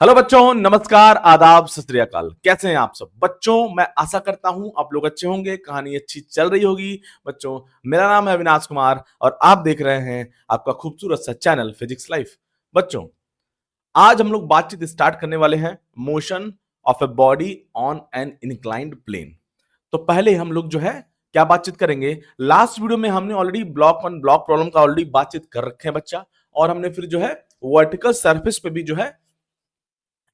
Hello बच्चों, नमस्कार, आदाब, सत श्री अकाल। कैसे हैं आप सब बच्चों? मैं आशा करता हूं आप लोग अच्छे होंगे, कहानी अच्छी चल रही होगी। बच्चों, मेरा नाम है अविनाश कुमार और आप देख रहे हैं आपका खूबसूरत सा चैनल फिजिक्स लाइफ। बच्चों, आज हम लोग बातचीत स्टार्ट करने वाले हैं motion of a body on an inclined plane. तो पहले हम लोग जो है क्या बातचीत करेंगे। लास्ट वीडियो में हमने already block one block problem का ऑलरेडी बातचीत कर रखे हैं बच्चा, और हमने फिर जो है वर्टिकल सरफेस पे भी जो है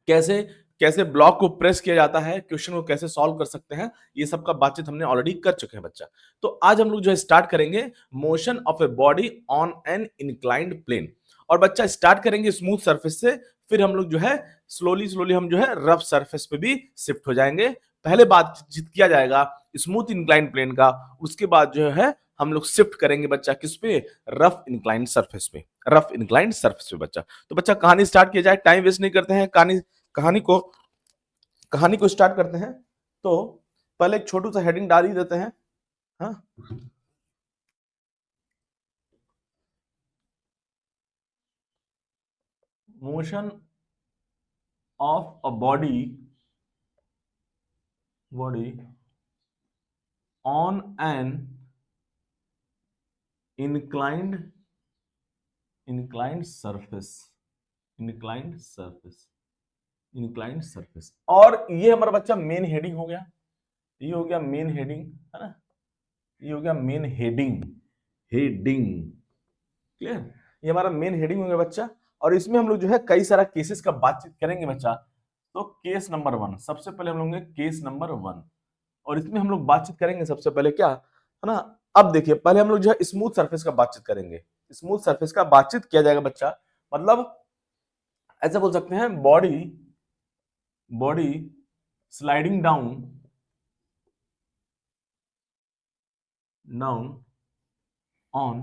कैसे कैसे ब्लॉक को प्रेस किया जाता है, क्वेश्चन को कैसे सॉल्व कर सकते हैं, ये सब का बातचीत हमने ऑलरेडी कर चुके हैं बच्चा। तो आज हम लोग जो है स्टार्ट करेंगे motion of a body on an inclined plane. और बच्चा स्टार्ट करेंगे स्मूथ सरफेस से, फिर हम लोग जो है स्लोली स्लोली हम जो है रफ सरफेस पे भी शिफ्ट हो जाएंगे। पहले बातचीत किया जाएगा स्मूथ इंक्लाइंड प्लेन का, उसके बाद जो है हम लोग शिफ्ट करेंगे बच्चा किस पे, रफ इंक्लाइंड सरफेस पे, रफ इंक्लाइंड सरफेस पे बच्चा। तो बच्चा कहानी स्टार्ट किया जाए, टाइम वेस्ट नहीं करते हैं, कहानी को कहानी को स्टार्ट करते हैं। तो पहले एक छोटू सा हेडिंग डाल ही देते हैं। हाँ, motion of a body on an inclined inclined surface inclined surface inclined surface. और ये हमारा बच्चा मेन हेडिंग हो गया, ये हो गया मेन हेडिंग, है ना, ये हो गया मेन हेडिंग। हेडिंग क्लियर, ये हमारा मेन हेडिंग हो गया बच्चा। और इसमें हम लोग जो है कई सारा केसेस का बातचीत करेंगे बच्चा। तो केस नंबर 1 सबसे पहले हम लोग केस नंबर 1, और इसमें हम लोग बातचीत करेंगे सबसे पहले क्या, है ना। अब देखिए, पहले हम लोग जो है स्मूथ सरफेस का बातचीत करेंगे। स्मूथ सरफेस का बातचीत किया जाएगा बच्चा, मतलब ऐसे बोल सकते हैं body body sliding down down on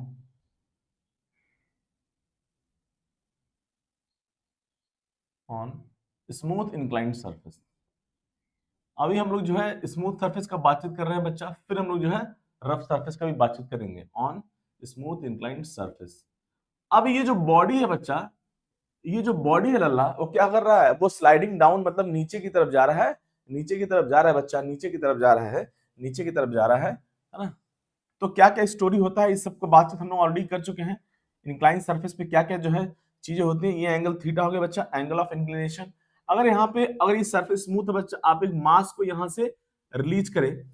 on smooth inclined surface. अभी हम लोग जो है स्मूथ सरफेस का बातचीत कर रहे हैं बच्चा, फिर हम लोग जो है रफ सरफेस का भी बातचीत करेंगे ऑन स्मूथ इंक्लाइंड सरफेस। अब ये जो बॉडी है बच्चा, ये जो बॉडी है लल्ला, वो क्या कर रहा है, वो स्लाइडिंग डाउन मतलब नीचे की तरफ जा रहा है, नीचे की तरफ जा रहा है बच्चा, नीचे की तरफ जा रहा है, नीचे की तरफ जा रहा है ना। तो क्या क्या स्टोरी होता है, इस सबको बातचीत हम लोग ऑलरेडी कर चुके हैं। इंक्लाइन सरफेस पे क्या क्या जो है चीजें होती हैं। ये एंगल थीटा हो गया बच्चा, एंगल ऑफ इंक्लिनेशन। अगर यहाँ पे अगर ये सरफेस स्मूथ है बच्चा, आप एक मास को यहाँ से रिलीज करें,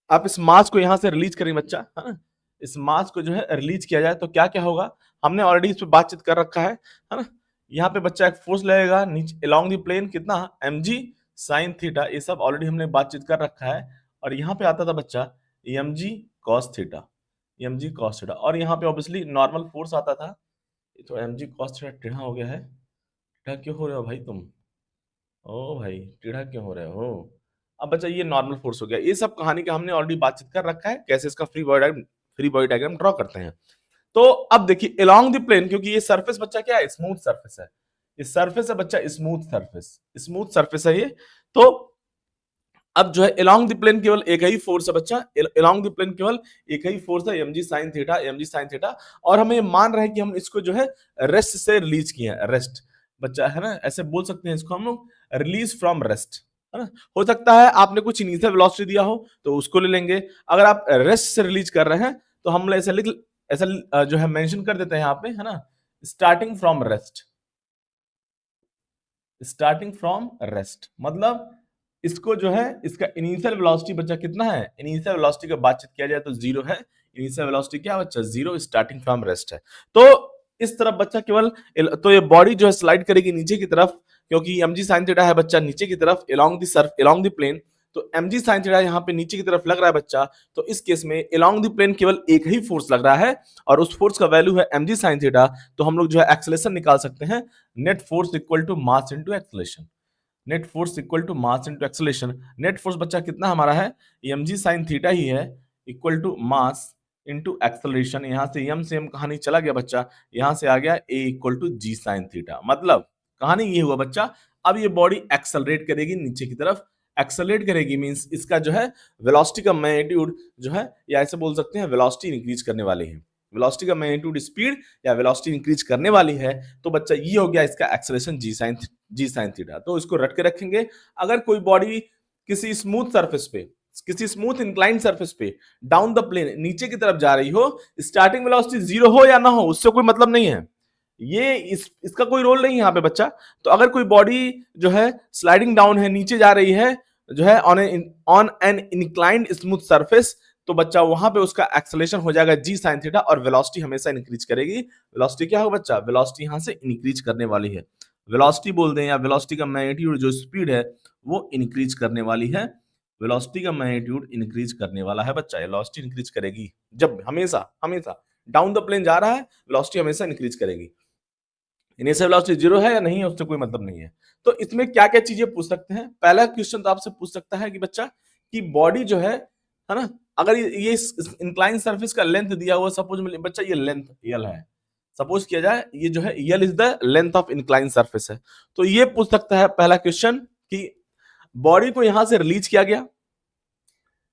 आप इस मास को यहाँ से रिलीज करें बच्चा, है ना, इस मास को जो है रिलीज किया जाए तो क्या क्या होगा, हमने ऑलरेडी इस पे बातचीत कर रखा है ना। यहाँ पे बच्चा एक फोर्स लगेगा नीचे अलोंग द प्लेन, कितना, mg sin थीटा, ये सब ऑलरेडी हमने बातचीत कर रखा है। और यहाँ पे आता था बच्चा mg cos theta, mg cos theta, और यहाँ पे ऑब्वियसली नॉर्मल फोर्स आता था। तो mg cos थीटा टेढ़ा हो गया है, टेढ़ा क्यों हो रहे हो भाई तुम, ओ भाई टेढ़ा क्यों हो रहे हो। अब बच्चा ये नॉर्मल फोर्स हो गया। ये सब कहानी का हमने ऑलरेडी बातचीत कर रखा है, कैसे इसका फ्री बॉडी डायग्राम ड्रॉ करते हैं। तो अब देखिए अलोंग द प्लेन, क्योंकि ये सरफेस बच्चा क्या है, स्मूथ सरफेस है, ये सरफेस है बच्चा स्मूथ सरफेस है ये। तो अब जो है अलोंग द प्लेन केवल एक ही फोर्स है बच्चा, अलोंग द प्लेन केवल एक ही फोर्स है, mg sin theta, mg sin theta. और हमें मान रहे हैं कि हम इसको जो है रेस्ट से रिलीज किए हैं, रेस्ट बच्चा, है ना, ऐसे बोल सकते हैं इसको हम लोग, रिलीज फ्रॉम रेस्ट, है ना। हो सकता है आपने कुछ इनिशियल वेलोसिटी दिया हो तो उसको ले लेंगे। अगर आप रेस्ट से रिलीज कर रहे हैं तो हम ऐसे लिख, ऐसा जो है मेंशन कर देते हैं यहाँ पे, है ना, starting from rest, starting from rest मतलब इसको जो है इसका इनिशियल वेलोसिटी बच्चा कितना है, इनिशियल वेलोसिटी का बातचीत किया जाए तो 0 है। इनिशियल वेलोसिटी क्या बच्चा, 0, स्टार्टिंग फ्रॉम रेस्ट है। तो इस तरफ बच्चा केवल, तो ये बॉडी जो है स्लाइड करेगी नीचे की तरफ, क्योंकि mg sin थीटा है बच्चा नीचे की तरफ अलोंग द प्लेन। तो mg sin थीटा यहाँ पे नीचे की तरफ लग रहा है बच्चा, तो इस केस में अलोंग द प्लेन केवल एक ही फोर्स लग रहा है, और उस फोर्स का वैल्यू है mg sin थीटा। तो हम लोग जो है एक्सेलरेशन निकाल सकते हैं, net force equal to mass into acceleration, net force equal to mass into acceleration. Net force बच्चा कितना हमारा है, mg sin थीटा ही है, equal to mass into acceleration. यहाँ से m से m कहानी चला गया बच्चा, यहाँ से आ गया a equal to g sin theta. मतलब कहानी ये हुआ बच्चा, अब ये बॉडी एक्सेलरेट करेगी नीचे की तरफ, एक्सेलरेट करेगी मींस इसका जो है वेलोसिटी का मैग्नीट्यूड जो है, या ऐसे बोल सकते हैं वेलोसिटी इंक्रीज करने वाले हैं, वेलोसिटी का मैग्नीट्यूड स्पीड या वेलोसिटी इंक्रीज करने वाली है, तो बच्चा ये हो गया इसका एक्सेलरेशन जी साइन थीटा। तो इसको रट के रखेंगे। अगर कोई बॉडी किसी स्मूथ सरफेस पे, किसी स्मूथ इंक्लाइंड सरफेस पे डाउन द प्लेन नीचे की तरफ जा रही हो, स्टार्टिंग वेलोसिटी जीरो हो या ना हो उससे कोई मतलब नहीं है, ये इसका कोई रोल नहीं है यहाँ पे बच्चा। तो अगर कोई बॉडी जो है स्लाइडिंग डाउन है, नीचे जा रही है जो है on an inclined smooth surface, तो बच्चा वहां पे उसका एक्सेलरेशन हो जाएगा जी साइन थीटा और वेलोसिटी हमेशा इंक्रीज करेगी। वेलोसिटी क्या होगा बच्चा? वेलोसिटी यहां से इंक्रीज करने वाली है। वेलोसिटी बोल दें या वेलोसिटी का मैग्नीट्यूड जो स्पीड है वो इंक्रीज करने वाली है। वेलोसिटी का मैग्नीट्यूड इंक्रीज करने वाला है बच्चा, वेलोसिटी इंक्रीज करेगी जब हमेशा हमेशा डाउन द प्लेन जा रहा है, वेलोसिटी हमेशा इंक्रीज करेगी। इनिशियल वेलोसिटी जीरो है या नहीं है उससे कोई मतलब नहीं है। तो इसमें क्या क्या चीजें पूछ सकते हैं? पहला क्वेश्चन तो आपसे पूछ सकता है कि बच्चा कि बॉडी जो है ना, अगर ये इंक्लाइन सरफेस का लेंथ दिया हुआ, सपोज बच्चा ये लेंथ यल है, सपोज किया जाए ये जो है L is the length of incline surface है, तो ये पूछ सकता है पहला क्वेश्चन कि बॉडी को यहां से रिलीज किया गया,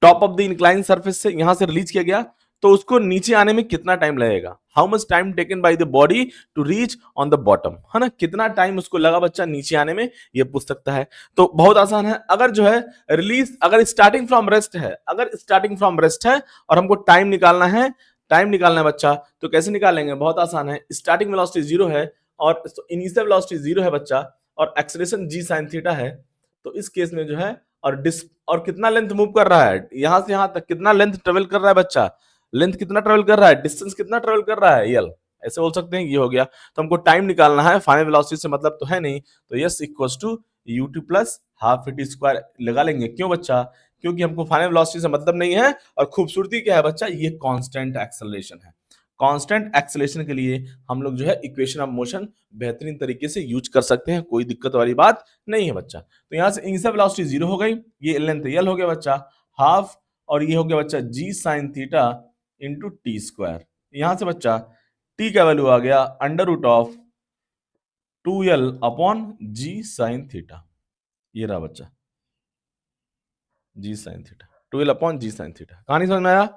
top of the incline surface से यहां से रिलीज किया गया, तो उसको नीचे आने में कितना टाइम लगेगा? How much time taken by the body to reach on the bottom, है ना, कितना टाइम उसको लगा बच्चा नीचे आने में, ये पूछ सकता है। तो बहुत आसान है। अगर जो है रिलीज, अगर स्टार्टिंग फ्रॉम रेस्ट है, अगर स्टार्टिंग फ्रॉम रेस्ट है और हमको टाइम निकालना है, टाइम निकालना है बच्चा, तो कैसे निकालेंगे? बहुत आसान है। स्टार्टिंग वेलोसिटी जीरो है और इनिशियल वेलोसिटी जीरो है बच्चा, और एक्सेलरेशन जी साइन थीटा है, तो इस केस में जो है और कितना लेंथ मूव कर रहा है यहां से यहां तक, कितना लेंथ ट्रेवल कर रहा है बच्चा, लेंथ कितना ट्रेवल कर रहा है, डिस्टेंस कितना ट्रेवल कर रहा है, यल, ऐसे बोल सकते हैं। ये हो गया। तो हमको टाइम निकालना है, फाइनल वेलोसिटी से मतलब तो है नहीं, तो s equals to ut plus half t square लगा लेंगे। क्यों बच्चा? क्योंकि हमको फाइनल वेलोसिटी से मतलब नहीं है, और खूबसूरती क्या है बच्चा, ये कांस्टेंट एक्सेलरेशन है। कांस्टेंट एक्सेलरेशन के लिए हम लोग जो है इक्वेशन ऑफ मोशन बेहतरीन तरीके से यूज कर सकते हैं, कोई दिक्कत वाली बात नहीं है बच्चा। तो यहां से इनिशियल वेलोसिटी जीरो हो गई, ये लेंथ यल हो गया बच्चा हाफ, और ये हो गया बच्चा g sine theta into T square. यहां से बच्चा टी का वैल्यू आ गया under root of 2l upon g sine theta, ये रहा बच्चा g sine theta, 2l upon g sine theta. कहानी समझ में आया?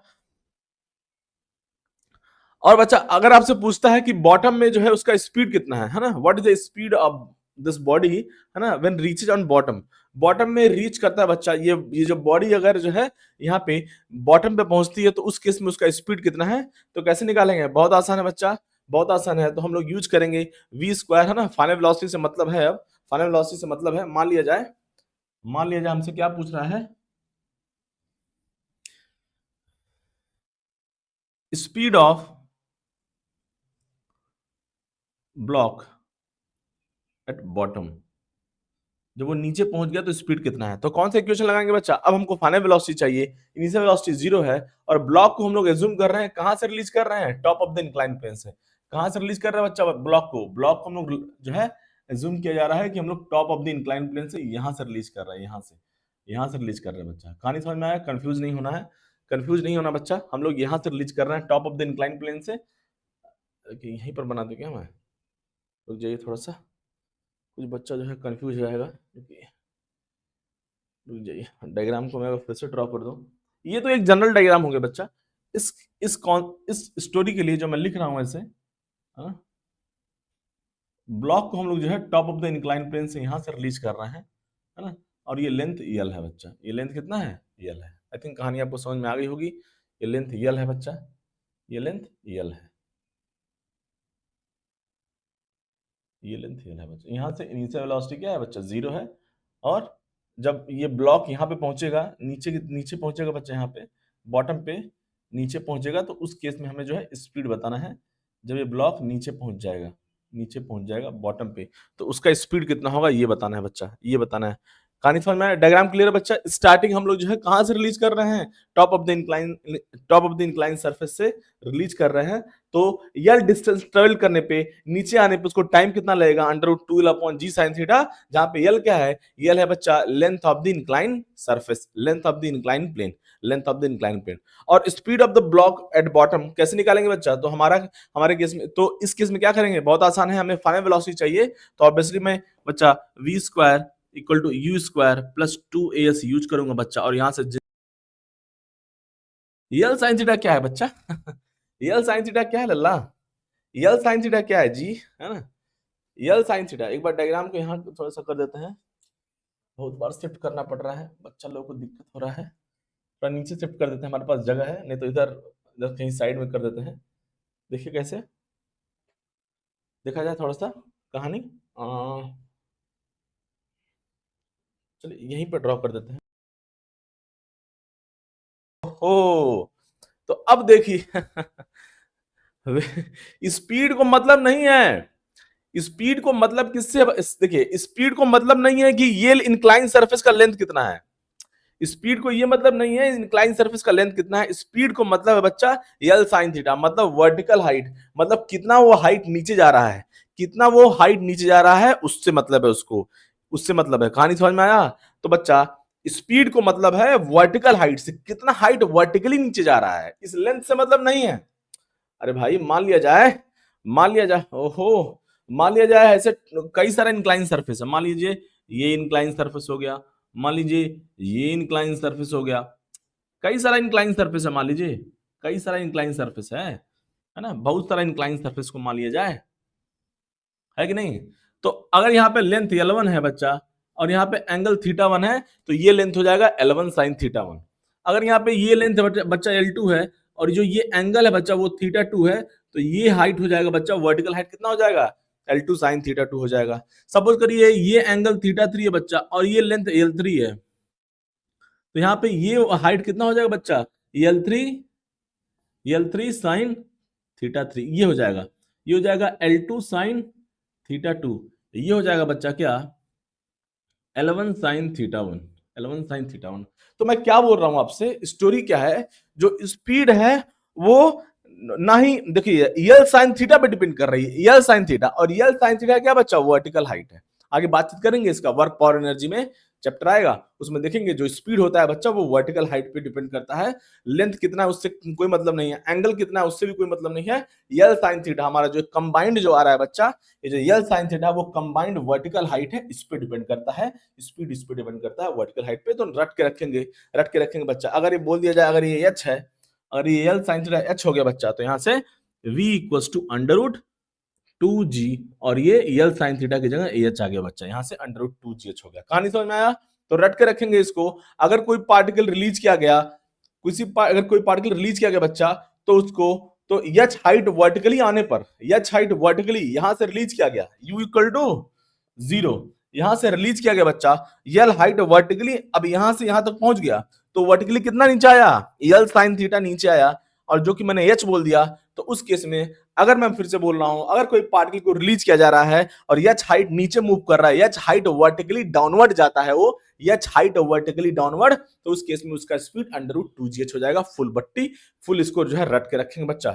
और बच्चा अगर आपसे पूछता है कि बॉटम में जो है उसका स्पीड कितना है ना, what is the speed of this body, है ना, when reaches on bottom, bottom में रीच करता है बच्चा, ये जो बॉडी अगर जो है यहाँ पे बॉटम पे पहुंचती है, तो उस केस में उसका स्पीड कितना है, तो कैसे निकालेंगे? बहुत आसान है बच्चा, बहुत आसान है। तो हम लोग यूज करेंगे वी स्क्वायर, है ना, फाइनल वेलोसिटी से मतलब है, अब फाइनल वेलोसिटी से मतलब है, मान लिया जाए हमसे क्या पूछ रहा है, speed of block at bottom, जब वो नीचे पहुंच गया तो स्पीड कितना है। तो कौन सा इक्वेशन लगाएंगे बच्चा? अब हमको फाइनल वेलोसिटी चाहिए, इनिशियल वेलोसिटी जीरो है, और ब्लॉक को हम लोग एज्यूम कर रहे हैं, कहां से रिलीज कर रहे हैं? Top of the incline plane से। कहां से रिलीज कर रहे हैं बच्चा ब्लॉक को हम लोग जो है एज्यूम किया जा रहा है कि हम लोग top of the incline plane से यहां से रिलीज कर रहे हैं, यहां से रिलीज कर रहे हैं बच्चा। कहानी समझ में आया? कंफ्यूज नहीं होना है, कंफ्यूज नहीं होना बच्चा, हम लोग यहां से रिलीज कर रहे हैं top of the incline plane से। यहीं पर बना दो क्या मैं, रुक जाइए थोड़ा सा, कुछ बच्चा जो है कंफ्यूज हो जाएगा, रुक जाइए, डायग्राम को मैं फिर से ड्रॉ कर दूं। ये तो एक जनरल डायग्राम हो गया बच्चा। इस स्टोरी के लिए जो मैं लिख रहा हूं ऐसे, ब्लॉक को हम लोग जो है top of the incline plane से यहां से रिलीज कर रहे हैं, है ना, और ये लेंथ यल है बच्चा, ये लेंथ कितना है? यल है। आई थिंक कहानी आपको समझ में आ गई होगी। ये लेंथ यल है बच्चा, ये लेंथ यल है, ये लेंथ यल है बच्चा। यहां से इनिशियल वेलोसिटी क्या है बच्चा? जीरो है, और जब ये ब्लॉक यहाँ पे पहुंचेगा, नीचे पहुंचेगा बच्चा, यहाँ पे बॉटम पे नीचे पहुंचेगा, तो उस केस में हमें जो है स्पीड बताना है। जब ये ब्लॉक नीचे पहुंच जाएगा बॉटम पे, तो उसका स्पीड कितना होगा ये बताना है बच्चा, ये बताना है। कहानी समझ में आया? डायग्राम क्लियर है बच्चा? स्टार्टिंग हम लोग जो है कहां से रिलीज कर रहे हैं? Top of the incline surface से रिलीज कर रहे हैं। तो यल डिस्टेंस ट्रेवल करने पे, नीचे आने पे उसको टाइम कितना लगेगा? Under root 2l upon g sine theta, जहां पे यल क्या है? यल है बच्चा length of the incline surface, length of the incline plane, length of the incline plane. और speed of the block at bottom कैसे निकालेंगे बच्चा? तो हमारे केस में, तो इस केस में क्या करेंगे? बहुत आसान है, हमें फाइनल वेलोसिटी चाहिए, तो ऑब्वियसली मैं बच्चा v square equal to u square plus 2as use करूंगा बच्चा, और यहां से यल साइन थीटा क्या है बच्चा? यल साइन थीटा क्या है लल्ला? यल साइन थीटा क्या है जी, है ना? यल साइन थीटा, एक बार डायग्राम को यहाँ थोड़ा सा कर देते हैं, बहुत बार शिफ्ट करना पड़ रहा है, बच्चा लोगों को दिक्कत हो रहा है, थोड़ा नीचे शिफ्ट कर देते हैं, हमारे पास जगह है, नहीं तो इधर इधर कहीं साइड में कर देते हैं। देखिए कैसे देखा जाए थोड़ा सा कहानी, चलिए यहीं पर ड्रॉ कर देते हैं। ओ, तो अब देखिए स्पीड को मतलब नहीं है, स्पीड को मतलब किससे, देखिए स्पीड को मतलब नहीं है कि ये इंक्लाइन सरफेस का लेंथ कितना है, स्पीड को ये मतलब नहीं है इंक्लाइन सरफेस का लेंथ कितना है, स्पीड को मतलब है बच्चा यल साइन थीटा, मतलब वर्टिकल हाइट, मतलब कितना वो हाइट नीचे जा रहा है, कितना वो हाइट नीचे जा रहा है, उससे मतलब है उसको, उससे मतलब है। कहानी समझ में आया? तो बच्चा स्पीड को मतलब है वर्टिकल हाइट से, कितना हाइट वर्टिकली नीचे जा रहा है, इस लेंथ से मतलब नहीं है। अरे भाई मान लिया जाए, ओहो, मान लिया जाए ऐसे कई सारे इंक्लाइन सरफेस है, मान लीजिए ये इंक्लाइन सरफेस हो गया, मान लीजिए ये इंक्लाइन सरफेस हो गया, कई सारा इंक्लाइन सरफेस है, मान लीजिए कई सारा इंक्लाइन सरफेस है ना, बहुत सारा इंक्लाइन सरफेस को मान लिया जाए, है कि नहीं? तो अगर यहाँ पे लेंथ L1 है बच्चा, और यहाँ पे एंगल θ1 है, तो ये लेंथ हो जाएगा L1 sin θ1। अगर यहाँ पे ये लेंथ बच्चा L2 है, और जो ये एंगल है बच्चा वो θ2 है, तो ये हाइट हो जाएगा बच्चा, वर्टिकल हाइट कितना हो जाएगा? L2 sin θ2 हो जाएगा। सपोज करिए ये एंगल θ3 है बच्चा, और ये लेंथ L3 है, तो यहाँ पे ये हाइट कितना हो जाएगा बच्चा? L3 sin θ3, ये हो जाएगा, ये हो जाएगा L2 sin θ2, ये हो जाएगा बच्चा क्या? L1 sin θ1, L1 sin θ1। तो मैं क्या बोल रहा हूं आपसे, स्टोरी क्या है, जो स्पीड है वो ना ही, देखिए यल साइन थीटा पे डिपेंड कर रही है, यल साइन थीटा, और यल साइन थीटा क्या बच्चा? वर्टिकल हाइट है। आगे बातचीत करेंगे इसका, वर्क पावर एनर्जी में चैप्टर आएगा, उसमें देखेंगे जो स्पीड होता है बच्चा वो वर्टिकल हाइट पे डिपेंड करता है, लेंथ कितना है उससे कोई मतलब नहीं है, एंगल कितना है उससे भी कोई मतलब नहीं है। यल साइन थीटा हमारा जो कंबाइंड जो आ रहा है बच्चा, ये जो यल साइन थीटा वो कंबाइंड वर्टिकल हाइट है, इस पे डिपेंड करता है, स्पीड इस पे डिपेंड करता है वर्टिकल हाइट पे। तो रट के रखेंगे बच्चा। अगर ये बोल दिया जाए, अगर ये एच है, अगर ये यल साइन थीटा एच हो गया बच्चा, तो यहां से v equals to under root 2g, और ये यल साइन थीटा की जगह एच आ गया बच्चा, यहां से अंडर रूट 2gh हो गया। कहानी समझ में आया? तो रट के रखेंगे इसको। अगर कोई पार्टिकल रिलीज किया गया, अगर कोई पार्टिकल रिलीज किया गया बच्चा, तो उसको, तो एच हाइट वर्टिकली आने पर, एच हाइट वर्टिकली यहां से रिलीज किया गया, u इक्वल टू 0, यहां से रिलीज किया गया बच्चा, यल हाइट वर्टिकली, अब यहां से यहां तक पहुंच गया, तो वर्टिकली कितना नीचे आया? यल साइन थीटा नीचे आया, और जो कि मैंने एच बोल दिया, तो उस केस में अगर मैं फिर से बोल रहा हूं, अगर कोई पार्टिकल को रिलीज किया जा रहा है और एच हाइट नीचे मूव कर रहा है, एच हाइट वर्टिकली डाउनवर्ड जाता है, वो एच हाइट वर्टिकली डाउनवर्ड, तो उस केस में उसका स्पीड अंडर रूट 2gh हो जाएगा, फुल बट्टी। फुल इसको जो है रट के रखेंगे बच्चा,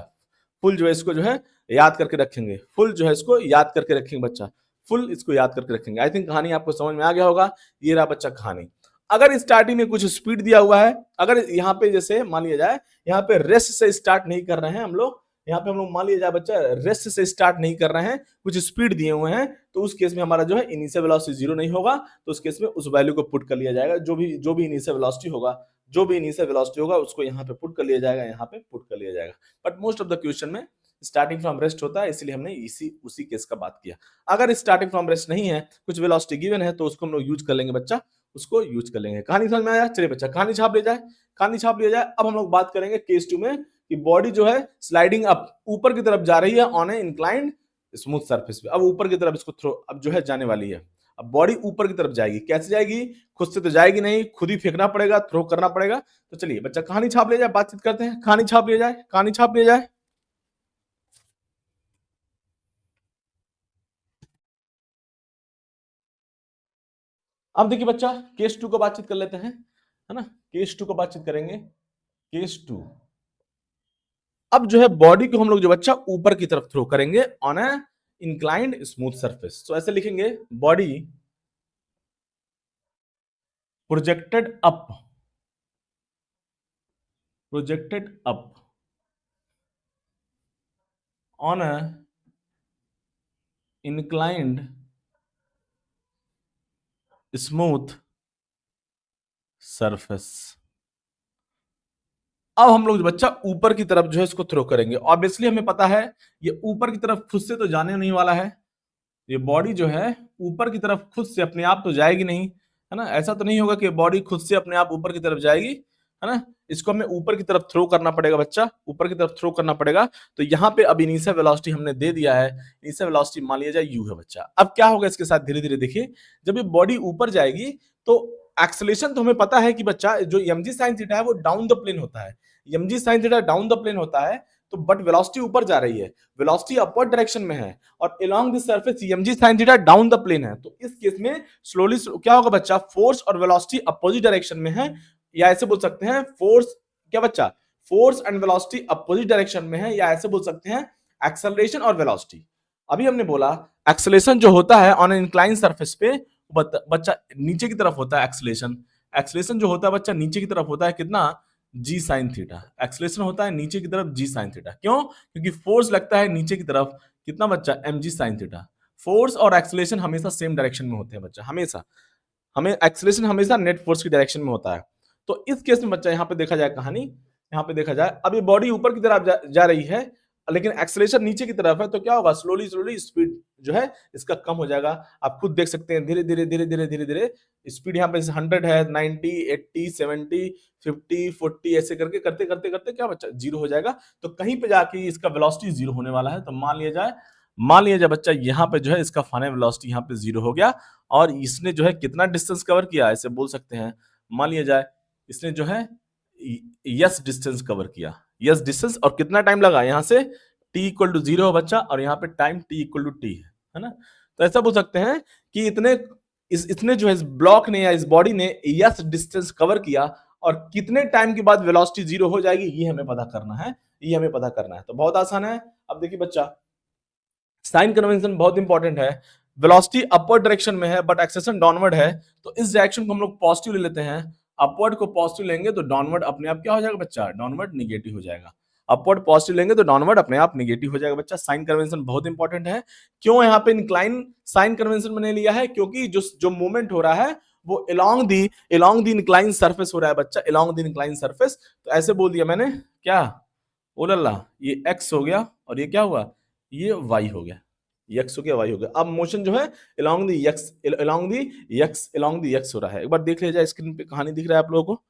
फुल जो है इसको जो है याद करके रखेंगे, फुल जो है इसको याद करके रखेंगे बच्चा, फुल इसको याद करके रखेंगे। आई थिंक कहानी आपको समझ में आ गया होगा। ये रहा बच्चा कहानी। अगर स्टार्टिंग में कुछ स्पीड दिया हुआ है, अगर यहाँ पे जैसे मान लिया जाए, यहाँ पे रेस्ट से स्टार्ट नहीं कर रहे हैं हम लोग, यहाँ पे हम लोग मान लिया जाए बच्चा रेस्ट से स्टार्ट नहीं कर रहे हैं, कुछ स्पीड दिए हुए हैं, तो उस केस में हमारा जो है इनिशियल वेलोसिटी 0 नहीं होगा, तो उस केस में उस वैल्यू को पुट कर लिया जाएगा, जो भी इनिशियल वेलोसिटी होगा, जो भी इनिशियल वेलोसिटी होगा उसको यहाँ पे पुट कर लिया जाएगा, यहाँ पे पुट कर लिया जाएगा। But most of the question में स्टार्टिंग फ्रॉम रेस्ट होता है, इसलिए हमने इसी उसी केस का बात किया। अगर स्टार्टिंग फ्रॉम रेस्ट नहीं है, कुछ वेलोसिटी गिवन है, तो उसको हम लोग यूज कर लेंगे बच्चा, उसको यूज कर लेंगे। कहानी समझ में आया? चलिए बच्चा कहानी छाप ले जाए, कहानी छाप लिया जाए। अब हम लोग बात करेंगे केस 2 में कि बॉडी जो है स्लाइडिंग अप, ऊपर की तरफ जा रही है on A inclined smooth surface पे। अब ऊपर की तरफ इसको थ्रो, अब जो है जाने वाली है, अब बॉडी ऊपर की तरफ जाएगी, कैसे जाएगी? खुद से तो जाएगी नहीं, खुद ही फेंकना पड़ेगा, थ्रो करना पड़ेगा। तो चलिए बच्चा कहानी छाप ले जाए, बातचीत करते हैं, कहानी छाप ले जाए, कहानी छाप ले जाए। अब देखिए बच्चा केस 2 को बातचीत कर लेते हैं, है ना, केस 2 को बातचीत करेंगे। केस 2, अब जो है बॉडी को हम लोग जो बच्चा ऊपर की तरफ थ्रो करेंगे on A inclined smooth surface. तो ऐसे लिखेंगे, body projected up, projected up on A inclined smooth surface. अब हम लोग बच्चा ऊपर की तरफ जो है इसको थ्रो करेंगे। ऑब्वियसली हमें पता है ये ऊपर की तरफ खुद से तो जाने नहीं वाला है, ये बॉडी जो है ऊपर की तरफ खुद से अपने आप तो जाएगी नहीं, है ना? ऐसा तो नहीं होगा कि बॉडी खुद से अपने आप ऊपर की तरफ जाएगी, है ना? इसको हमें ऊपर की तरफ थ्रो करना पड़ेगा बच्चा, ऊपर की तरफ थ्रो करना पड़ेगा। तो यहाँ पे अब इनिशियल वेलोसिटी हमने दे दिया है, इनिशियल वेलोसिटी मान लिया जाए u है बच्चा। अब क्या होगा इसके साथ धीरे-धीरे देखिए, जब ये बॉडी ऊपर जाएगी तो एक्सेलरेशन तो हमें पता है कि बच्चा जो mg sin थीटा है वो डाउन द प्लेन होता है। mg sin theta down the plane होता है, तो बट वेलोसिटी ऊपर जा रही है, वेलोसिटी अपवर्ड डायरेक्शन में है और along this surface mg sin theta down the plane है। तो इस केस में स्लोली क्या होगा बच्चा, फोर्स और वेलोसिटी अपोजिट डायरेक्शन में है, या ऐसे बोल सकते हैं फोर्स क्या बच्चा, force and velocity opposite direction में है, या ऐसे बोल सकते हैं एक्सेलरेशन और वेलोसिटी। अभी हमने बोला एक्सेलरेशन जो होता है ऑन एन इंक्लाइन सरफेस पे बच्चा नीचे की तरफ होता है एक्सेलरेशन। एक्सेलरेशन जो होता है बच्चा नीचे की तरफ होता है कितना, जी साइन थीटा। एक्सेलरेशन होता है नीचे की तरफ जी साइन थीटा। क्यों? क्योंकि फोर्स लगता है नीचे की तरफ कितना बच्चा, m g sine theta. Force और एक्सेलरेशन हमेशा सेम डायरेक्शन में होते हैं बच्चा, हमेशा। हमें एक्सेलरेशन हमेशा नेट फोर्स की डायरेक्शन में होता है। तो इस केस में बच्चा यहाँ पे देखा जाए कहानी, यहाँ पे देखा जाए अब ये बॉडी ऊपर की तरफ जा रही है, लेकिन एक्सेलरेशन नीचे की तरफ है, तो क्या होगा, स्लोली स्लोली स्पीड जो है इसका कम हो जाएगा। आप खुद देख सकते हैं धीरे धीरे धीरे धीरे धीरे धीरे स्पीड यहाँ पे 100 है, 90, 80, 70, 50, 40 ऐसे करके करते करते करते क्या बच्चा जीरो हो जाएगा। तो कहीं पे जाके इसका वेलोसिटी जीरो होने वाला है। तो मान लिया जाए बच्चा यहाँ पे जो है इसका फाइनल वेलोसिटी यहाँ पे जीरो हो गया, और इसने जो है कितना डिस्टेंस कवर किया ऐसे बोल सकते हैं। मान लिया जाए इसने जो है यस डिस्टेंस कवर किया, यस डिस्टेंस, और कितना टाइम लगा यहाँ से, t इक्वल टू 0 है बच्चा, और यहाँ पे time t equal to t है ना। तो ऐसा बोल सकते हैं कि इसने जो है इस ब्लॉक ने या इस बॉडी ने यस डिस्टेंस कवर किया, और कितने टाइम के बाद वेलोसिटी जीरो हो जाएगी ये हमें पता करना है, ये हमें पता करना है। तो बहुत आसान है। अब देखिए बच्चा, साइन कन्वेंशन बहुत इंपॉर्टेंट है। वेलोसिटी अपवर्ड डायरेक्शन में है बट एक्सेलरेशन डाउनवर्ड है, तो इस डायरेक्शन को हम लोग पॉजिटिव ले लेते हैं। अपवर्ड को पॉजिटिव लेंगे तो डाउनवर्ड अपने आप क्या हो जाएगा बच्चा, डाउनवर्ड निगेटिव हो जाएगा। अपवर्ड पॉजिटिव लेंगे तो डाउनवर्ड अपने आप निगेटिव हो जाएगा बच्चा। साइन कन्वेंशन बहुत इंपॉर्टेंट है। क्यों यहाँ पे इंक्लाइन साइन कन्वेंशन मैंने लिया है, क्योंकि जो जो मूवमेंट हो रहा है वो अलोंग द इंक्लाइन सरफेस हो रहा है बच्चा, अलोंग द इंक्लाइन सरफेस। तो ऐसे बोल दिया मैंने क्या, ओ लल्ला, ये एक्स हो गया और ये क्या हुआ, ये वाई हो गया, यक्स हो गया, वाई हो गया। अब मोशन जो है अलोंग द यक्स हो रहा है। एक बार देख लिया जाए स्क्रीन पे, कहानी दिख रहा है आप लोगों को?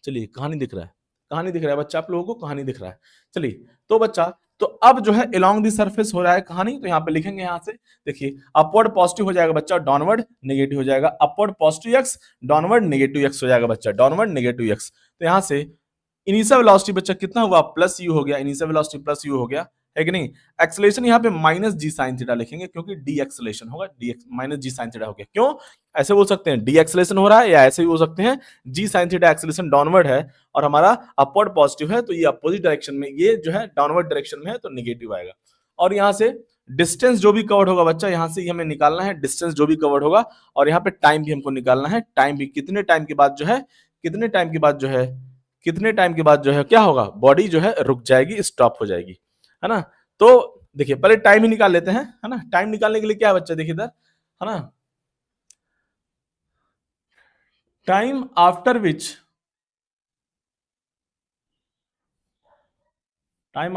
चलिए कहानी दिख रहा है, कहानी दिख रहा है बच्चा, आप लोगों को कहानी दिख रहा है। चलिए तो बच्चा, तो अब जो है अलोंग द सरफेस हो रहा है कहानी, तो यहाँ पे लिखेंगे यहाँ से, देखिए अपवर्ड पॉजिटिव हो जाएगा बच्चा, डाउनवर्ड नेगेटिव हो जाएगा। Upward positive x, downward negative x हो जाएगा बच्चा, डाउनवर्ड नेगेटिव एक्स। तो यहाँ से इनिशियल वेलोसिटी बच्चा कितना हुआ, प्लस यू हो गया, इनिशियल वेलोसिटी प्लस यू हो गया, है कि नहीं। एक्सेलरेशन यहाँ पे माइनस जी साइन थीटा लिखेंगे, क्योंकि डी एक्सेलरेशन होगा, D minus g sine theta हो गया। क्यों ऐसे बोल सकते हैं, डी एक्सेलरेशन हो रहा है, या ऐसे भी बोल सकते हैं जी साइन थीटा एक्सेलरेशन डाउनवर्ड है और हमारा अपवर्ड पॉजिटिव है, तो ये अपोजिट डायरेक्शन में, ये जो है डाउनवर्ड डायरेक्शन में है तो निगेटिव आएगा। और यहाँ से डिस्टेंस जो भी कवर्ड होगा बच्चा, यहाँ से हमें निकालना है डिस्टेंस जो भी कवर्ड होगा, और यहाँ पे टाइम भी हमको निकालना है। टाइम भी कितने टाइम के बाद जो है, कितने टाइम के बाद जो है, कितने टाइम के बाद जो है क्या होगा, बॉडी जो है रुक जाएगी, स्टॉप हो जाएगी, है ना। तो देखिए पहले टाइम ही निकाल लेते हैं, है ना। टाइम निकालने के लिए क्या है बच्चा, देखिए इधर, है ना, time after which, time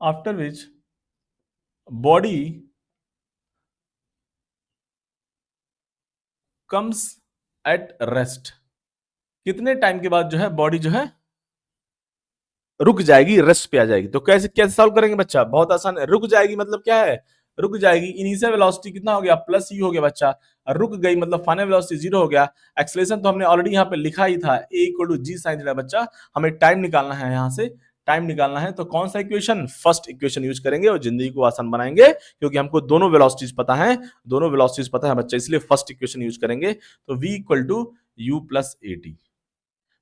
after which body comes at rest, कितने टाइम के बाद जो है बॉडी जो है रुक जाएगी, रेस्ट पे आ जाएगी। तो कैसे कैसे सॉल्व करेंगे बच्चा, बहुत आसान है। रुक जाएगी मतलब क्या है, रुक जाएगी, इनिशियल वेलोसिटी कितना हो गया, प्लस यू हो गया बच्चा, रुक गई मतलब फाइनल वेलोसिटी जीरो हो गया। एक्सेलरेशन तो हमने ऑलरेडी यहाँ पे लिखा ही था, a equal to g sine theta बच्चा। हमें टाइम निकालना है, यहाँ से टाइम निकालना है, तो कौन सा इक्वेशन, फर्स्ट इक्वेशन यूज करेंगे और जिंदगी को आसान बनाएंगे, क्योंकि हमको दोनों वेलोसिटीज पता है, दोनों वेलोसिटीज पता है बच्चा, इसलिए फर्स्ट इक्वेशन यूज करेंगे। तो v equal to u plus a t,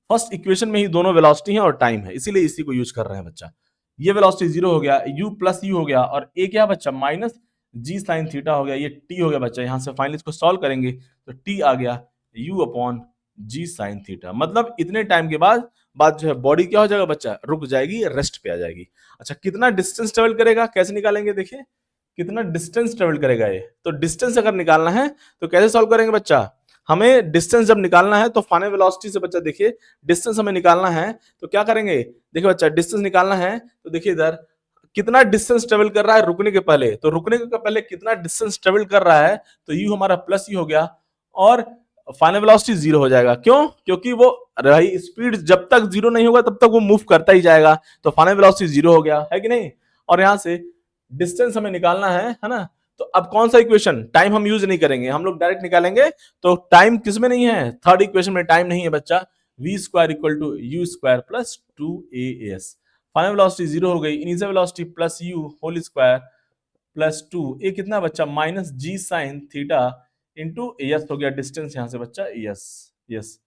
first equation में ही दोनों वेलोसिटी है और टाइम है, इसीलिए इसी को यूज कर रहे हैं बच्चा। ये वेलोसिटी जीरो हो गया, u प्लस यू हो गया, और ए क्या बच्चा, माइनस जी साइन थीटा हो गया, ये t हो गया बच्चा। यहां से फाइनली इसको सॉल्व करेंगे तो t आ गया u upon g sine theta. मतलब इतने टाइम के बाद जो है बॉडी क्या हो जाएगा बच्चा, रुक जाएगी, रेस्ट पे आ जाएगी। अच्छा कितना डिस्टेंस ट्रेवल करेगा, कैसे निकालेंगे, देखिए कितना डिस्टेंस ट्रेवल करेगा ये। तो डिस्टेंस अगर निकालना है तो कैसे सॉल्व करेंगे बच्चा, हमें डिस्टेंस जब निकालना है तो फाइनल वेलोसिटी से बच्चा देखिए डिस्टेंस हमें निकालना है तो क्या करेंगे, देखिए बच्चा डिस्टेंस निकालना है तो देखिए इधर कितना डिस्टेंस ट्रेवल कर रहा है रुकने के पहले, तो रुकने के पहले कितना डिस्टेंस ट्रेवल कर रहा है तो यू हमारा प्लस यू हो गया और फाइनल वेलोसिटी जीरो हो जाएगा। क्यों? क्योंकि वो रही स्पीड जब तक जीरो नहीं होगा तब तक वो मूव करता ही जाएगा, तो फाइनल वेलोसिटी जीरो हो गया है कि नहीं। और यहां से डिस्टेंस हमें निकालना है ना, तो अब कौन सा इक्वेशन, टाइम हम यूज नहीं करेंगे, हम लोग डायरेक्ट निकालेंगे। तो टाइम किसमें नहीं है, थर्ड इक्वेशन में टाइम नहीं है बच्चा। V square equal to u square plus 2as, final velocity zero हो गई, initial velocity plus u whole square plus 2 a कितना बच्चा minus g sine theta into s हो गया डिस्टेंस यहां से बच्चा यस। यस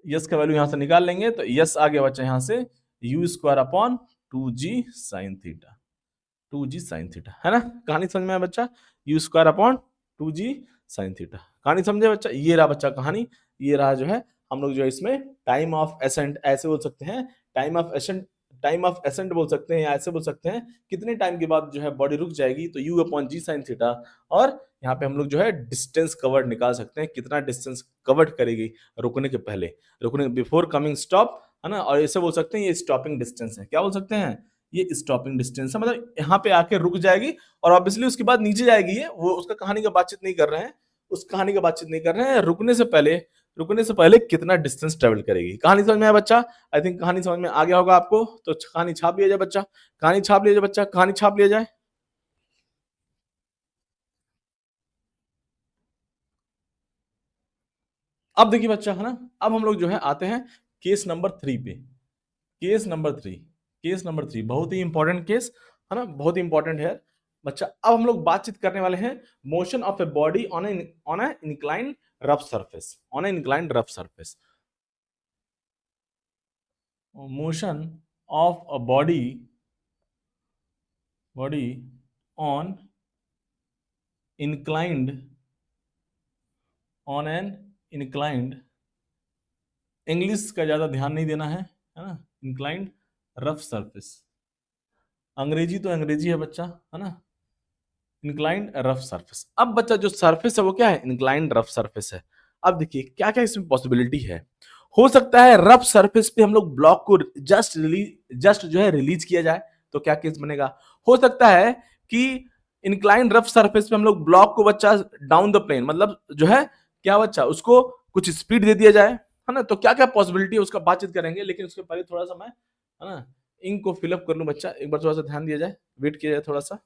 यस का वैल्यू यहां से निकाल लेंगे तो यस आ गया बच्चा यहां से you square upon 2g sine theta, 2g sine theta है ना। कहानी समझ में आया बच्चा, you square upon 2g sign theta, कहानी समझे बच्चा। ये रहा बच्चा कहानी, ये रहा जो है हम लोग जो है इसमें टाइम ऑफ एसेंट ऐसे बोल सकते हैं, टाइम ऑफ एसेंट बोल सकते हैं या ऐसे बोल सकते हैं कितने टाइम के बाद जो है बॉडी रुक जाएगी तो u upon g sine theta. और यहाँ पे हम लोग जो है डिस्टेंस कवर्ड निकाल सकते हैं, कितना डिस्टेंस कवर्ड करेगी रुकने के पहले, रुकने बिफोर कमिंग स्टॉप है ना। और ऐसे बोल सकते हैं ये स्टॉपिंग डिस्टेंस है, क्या बोल सकते हैं, ये स्टॉपिंग डिस्टेंस है, मतलब यहाँ पे आके रुक जाएगी और ऑब्वियसली उसके बाद नीचे जाएगी। ये वो उसका कहानी का बातचीत नहीं कर रहे हैं, उस कहानी का बातचीत नहीं कर रहे हैं, रुकने से पहले कितना डिस्टेंस ट्रेवल करेगी। कहानी समझ में आया बच्चा, आई थिंक कहानी समझ में आ गया होगा आपको, तो कहानी छाप लिया जाए बच्चा, कहानी छाप लिया जाए बच्चा, कहानी छाप लिया जाए। अब देखिए बच्चा है ना, अब हम लोग जो है आते हैं केस नंबर 3 पे। केस नंबर 3, केस नंबर 3 बहुत ही इंपॉर्टेंट केस है ना, बहुत ही इंपॉर्टेंट है बच्चा। अब हम लोग बातचीत करने वाले हैं motion of a body on A inclined rough surface, on A inclined rough surface. Motion of a body on inclined on an inclined, English का ज्यादा ध्यान नहीं देना है ना, इंक्लाइंड रफ सरफेस, अंग्रेजी तो अंग्रेजी है बच्चा है ना, इंक्लाइंड रफ सरफेस। अब बच्चा जो सरफेस है वो क्या है, इंक्लाइंड रफ सरफेस है। अब देखिए क्या क्या इसमें पॉसिबिलिटी है, हो सकता है रफ सरफेस पे हम लोग ब्लॉक को जस्ट जो है रिलीज किया जाए, तो क्या केस बनेगा। हो सकता है कि इंक्लाइंड रफ सरफेस पे हम लोग ब्लॉक को बच्चा डाउन द प्लेन, मतलब जो है क्या बच्चा उसको कुछ स्पीड दे दिया जाए है ना, तो क्या क्या पॉसिबिलिटी है उसका बातचीत करेंगे। लेकिन उसके पहले थोड़ा सा मैं है ना इंक को फिलअप कर लूं बच्चा, एक बार थोड़ा सा ध्यान दिया जाए, वेट किया जाए थोड़ा सा।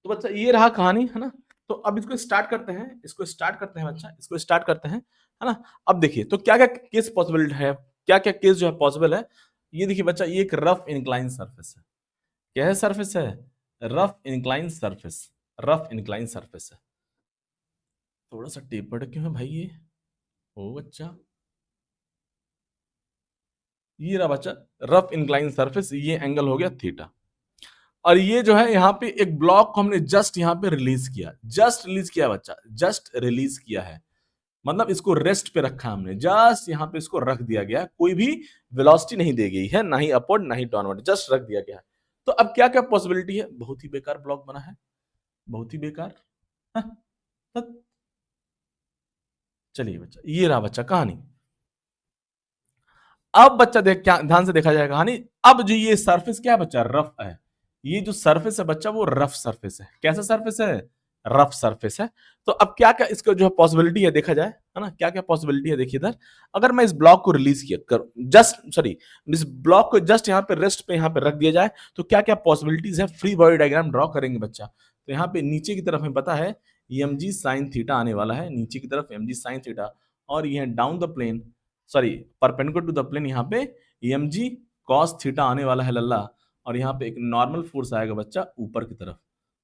तो बच्चा ये रहा कहानी है ना, तो अब इसको स्टार्ट करते हैं, इसको स्टार्ट करते हैं बच्चा, इसको स्टार्ट करते हैं है ना। अब देखिए तो क्या क्या केस पॉसिबल है, क्या क्या केस जो है पॉसिबल है। ये देखिए बच्चा ये एक रफ इंक्लाइन सरफेस है, क्या है सरफेस है, rough incline surface, rough incline surface है। थोड़ा सा टेपर्ड क्यों है भाई ये, ओ बच्चा ये रहा बच्चा रफ इंक्लाइन सरफेस, ये एंगल हो गया थीटा। और ये जो है यहाँ पे एक ब्लॉक को हमने जस्ट यहाँ पे रिलीज किया, जस्ट रिलीज किया बच्चा, जस्ट रिलीज किया है, मतलब इसको रेस्ट पे रखा हमने, जस्ट यहाँ पे इसको रख दिया गया, कोई भी वेलोसिटी नहीं दी गई है, ना ही अपवर्ड ना ही डाउनवर्ड, जस्ट रख दिया गया है। तो अब क्या क्या पॉसिबिलिटी है, बहुत ही बेकार ब्लॉक बना है, बहुत ही बेकार। हाँ, हाँ। चलिए बच्चा ये रहा बच्चा कहानी। अब बच्चा देख क्या ध्यान से देखा जाएगा कहानी। अब जो ये सरफेस क्या है बच्चा, रफ है, ये जो सरफेस है बच्चा वो रफ सरफेस है, कैसा सरफेस है, रफ सरफेस है। तो अब क्या क्या इसका जो है पॉसिबिलिटी है देखा जाए है ना, क्या क्या पॉसिबिलिटी है देखिए इधर। अगर मैं इस ब्लॉक को रिलीज किया कर जस्ट सॉरी इस ब्लॉक को जस्ट यहाँ पे रेस्ट पे यहाँ पे रख दिया जाए तो क्या क्या पॉसिबिलिटीज है, फ्री बॉडी डायग्राम ड्रॉ करेंगे बच्चा। तो यहाँ पे नीचे की तरफ हमें पता है एम जी साइन थीटा आने वाला है, नीचे की तरफ एम जी साइन थीटा, और ये down the plane sorry perpendicular to the plane यहाँ पे एम जी कॉस थीटा आने वाला है लल्ला, और यहाँ पे एक नॉर्मल फोर्स आएगा बच्चा ऊपर की तरफ,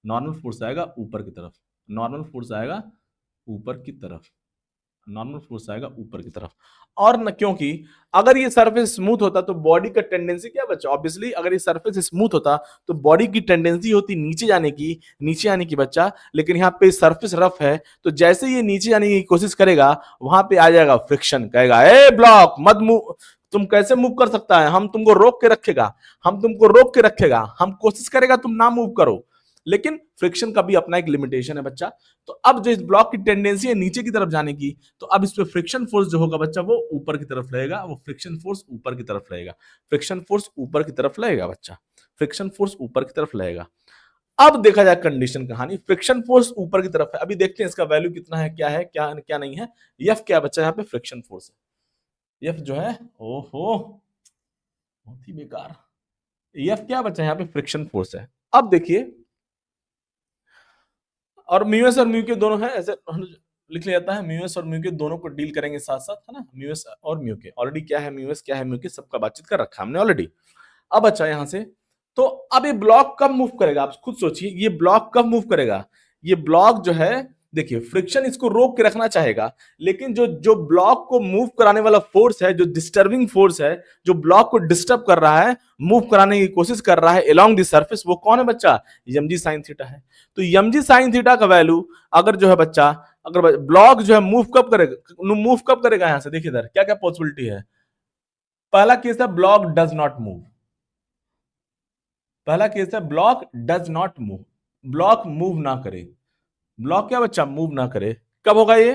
नॉर्मल फोर्स आएगा ऊपर की तरफ, नॉर्मल फोर्स आएगा ऊपर की तरफ, नॉर्मल फोर्स आएगा ऊपर की तरफ। और न, क्योंकि अगर ये सरफेस स्मूथ होता तो बॉडी का टेंडेंसी क्या बच्चा, ऑब्वियसली अगर ये सरफेस स्मूथ होता तो बॉडी की टेंडेंसी होती नीचे आने की बच्चा, लेकिन यहाँ पे सरफेस रफ है तो जैसे ये नीचे आने की कोशिश करेगा वहां पे आ जाएगा फ्रिक्शन, कहेगा ए ब्लॉक मत मूव, तुम कैसे मूव कर सकता है, हम तुमको रोक के रखेगा, हम तुमको रोक के रखेगा, हम कोशिश करेगा तुम ना मूव करो। लेकिन फ्रिक्शन का भी अपना एक लिमिटेशन है बच्चा। तो अब जो इस ब्लॉक की टेंडेंसी है नीचे की तरफ जाने की, तो अब इस पे फ्रिक्शन फोर्स जो होगा बच्चा वो ऊपर की तरफ रहेगा, वो फ्रिक्शन फोर्स ऊपर की तरफ रहेगा, फ्रिक्शन फोर्स ऊपर की तरफ रहेगा बच्चा, फ्रिक्शन फोर्स ऊपर की तरफ रहेगा। अब देखा जाए कंडीशन कहानी, फ्रिक्शन फोर्स ऊपर की तरफ है, अभी देखते हैं इसका वैल्यू कितना है, क्या है क्या क्या नहीं है। एफ क्या बच्चा यहाँ पे फ्रिक्शन फोर्स है, एफ जो है ओहो बहुत ही बेकार, एफ क्या बच्चा यहाँ पे फ्रिक्शन फोर्स है। अब देखिए और म्यूएस और म्यू के दोनों है, ऐसे लिख लिया जाता है, म्यूएस और म्यू के दोनों को डील करेंगे साथ साथ, है ना, म्यूएस और म्यू के ऑलरेडी क्या है म्यूएस क्या है म्यू के सबका बातचीत कर रखा है हमने ऑलरेडी। अब अच्छा यहां से तो अब ये ब्लॉक कब मूव करेगा, आप खुद सोचिए ये ब्लॉक कब मूव करेगा। ये ब्लॉक जो है देखिए फ्रिक्शन इसको रोक के रखना चाहेगा, लेकिन जो जो ब्लॉक को मूव कराने वाला फोर्स है, जो डिस्टर्बिंग फोर्स है, जो ब्लॉक को डिस्टर्ब कर रहा है, मूव कराने की कोशिश कर रहा है अलोंग द सरफेस, वो कौन है बच्चा, mg sin थीटा है। तो mg sin थीटा का वैल्यू अगर जो है बच्चा, अगर ब्लॉक जो है मूव कब करेगा यहां से देखिए इधर क्या क्या पॉसिबिलिटी है। पहला केस है ब्लॉक डज नॉट मूव, पहला केस है block does not move, block move ना करे, ब्लॉक क्या बच्चा मूव ना करे। कब होगा ये,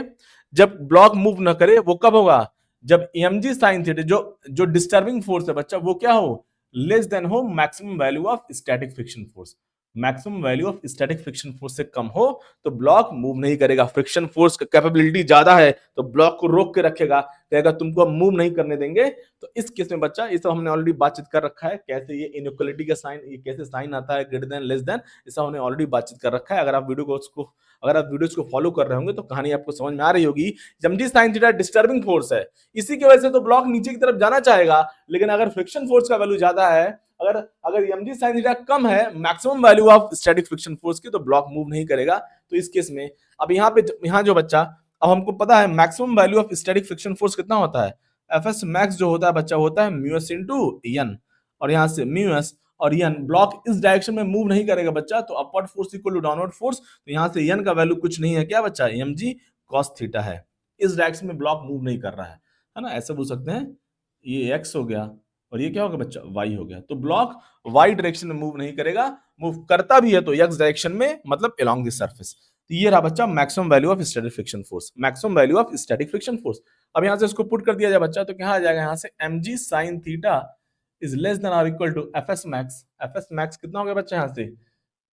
जब ब्लॉक मूव ना करे वो कब होगा, जब mg sin थीटा जो जो डिस्टर्बिंग फोर्स है बच्चा वो क्या हो, लेस देन हो maximum value of static friction force, maximum value of static friction force से कम हो तो ब्लॉक मूव नहीं करेगा। फ्रिक्शन फोर्स का कैपेबिलिटी ज्यादा है तो ब्लॉक को रोक के रखेगा, कहेगा तुमको मूव नहीं करने देंगे। तो इस केस में बच्चा ये सब हमने ऑलरेडी बातचीत कर रखा है, कैसे ये इनइक्वालिटी का साइन, ये कैसे साइन आता है ग्रेटर देन लेस देन, ये सब हमने ऑलरेडी बातचीत कर रखा है। अगर आप वीडियोस को फॉलो कर रहे होंगे तो कहानी आपको समझ में आ रही होगी। mg sin theta disturbing force है, इसी की वजह से तो ब्लॉक नीचे की तरफ जाना चाहेगा, लेकिन अगर फ्रिक्शन फोर्स का वैल्यू ज्यादा है, अगर अगर mg sin थीटा कम है maximum value of static friction force की, तो ब्लॉक मूव नहीं करेगा। तो इस केस में अब यहाँ जो बच्चा, अब हमको पता है maximum value of static friction force कितना होता है, एफएस मैक्स जो होता है बच्चा होता है म्यूएस इनटू एन, और यहाँ से म्यूएस और एन, ब्लॉक इस डायरेक्शन में मूव नहीं करेगा बच्चा, तो upward force equal to downward force, तो यहाँ से एन का वैल्यू कुछ नहीं है क्या बच्चा, mg cos थीटा है, इस डायरेक्शन में ब्लॉक मूव नहीं कर रहा है ना, ऐसे बोल सकते हैं। ये x हो गया और ये क्या होगा बच्चा y हो गया, तो ब्लॉक y डायरेक्शन में मूव नहीं करेगा, मूव करता भी है तो x डायरेक्शन में, मतलब अलोंग द सरफेस। तो ये रहा बच्चा maximum value of static friction force, maximum value of static friction force. अब यहां से इसको पुट कर दिया जाए बच्चा तो क्या आ जाएगा, यहां से mg sin theta is less than और equal to fs max, fs max कितना हो गया बच्चा, यहां से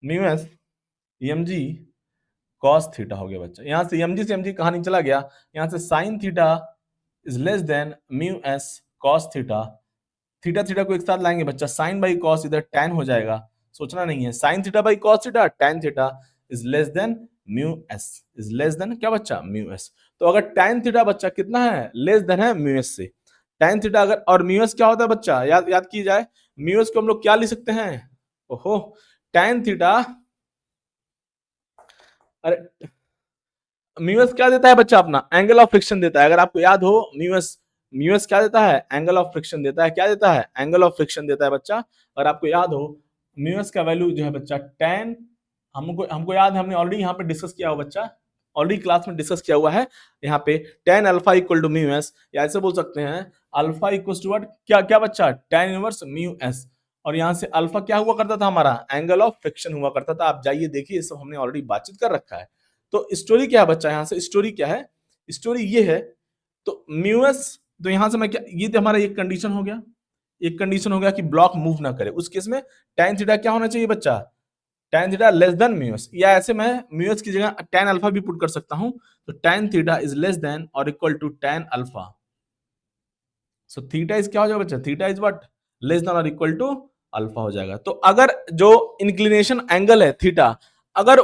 म्यूएस mg cos थीटा हो गया बच्चा, यहां से mg से mg कहां नहीं चला गया, यहां से sin theta is less then mu s cos theta, theta theta को एक साथ लाएंगे बच्चा, साइन बाई कॉस इधर tan हो जाएगा, सोचना नहीं है, sine theta by cos theta, tan theta is less than mu S, is less then क्या बच्चा म्यू एस। तो अगर tan थीटा बच्चा कितना है, लेस देन है म्यू एस से, tan थीटा अगर, और म्यू एस क्या होता है बच्चा, याद की जाए, म्यू एस को हम लोग क्या लिख सकते हैं, ओहो tan थीटा, अरे म्यू एस क्या देता है बच्चा, अपना एंगल ऑफ फ्रिक्शन देता है। अगर आपको याद हो म्यू एस क्या देता है, एंगल ऑफ फ्रिक्शन देता है, क्या देता है, एंगल ऑफ फ्रिक्शन देता है बच्चा। अगर आपको याद हो म्यू एस का वैल्यू जो है बच्चा tan, हमको याद है, हमने ऑलरेडी यहाँ पे डिस्कस किया हुआ बच्चा, ऑलरेडी क्लास में डिस्कस किया हुआ है, यहाँ पे tan alpha equal to mu S, या ऐसे बोल सकते हैं अल्फा इक्वल टू व्हाट, क्या क्या बच्चा, tan इनवर्स म्यू एस, और यहाँ से अल्फा क्या हुआ करता था हमारा, एंगल ऑफ फ्रिक्शन हुआ करता था। आप जाइए देखिए, सब हमने ऑलरेडी बातचीत कर रखा है। तो स्टोरी क्या है बच्चा, यहाँ से स्टोरी क्या है, स्टोरी ये है, तो म्यूएस, तो यहां से मैं क्या, ये तो हमारा एक कंडीशन हो गया, एक कंडीशन हो गया कि ब्लॉक मूव ना करे, उस केस में tan थीटा क्या होना चाहिए बच्चा, tan theta less then mu s, या ऐसे मैं म्यूएस की जगह tan अल्फा भी पुट कर सकता हूं, तो tan theta is less than और equal to tan alpha, so theta is क्या हो जाएगा बच्चा, theta is what, less than और इक्वल टू अल्फा हो जाएगा। तो अगर जो इंक्लिनेशन एंगल है थीटा, अगर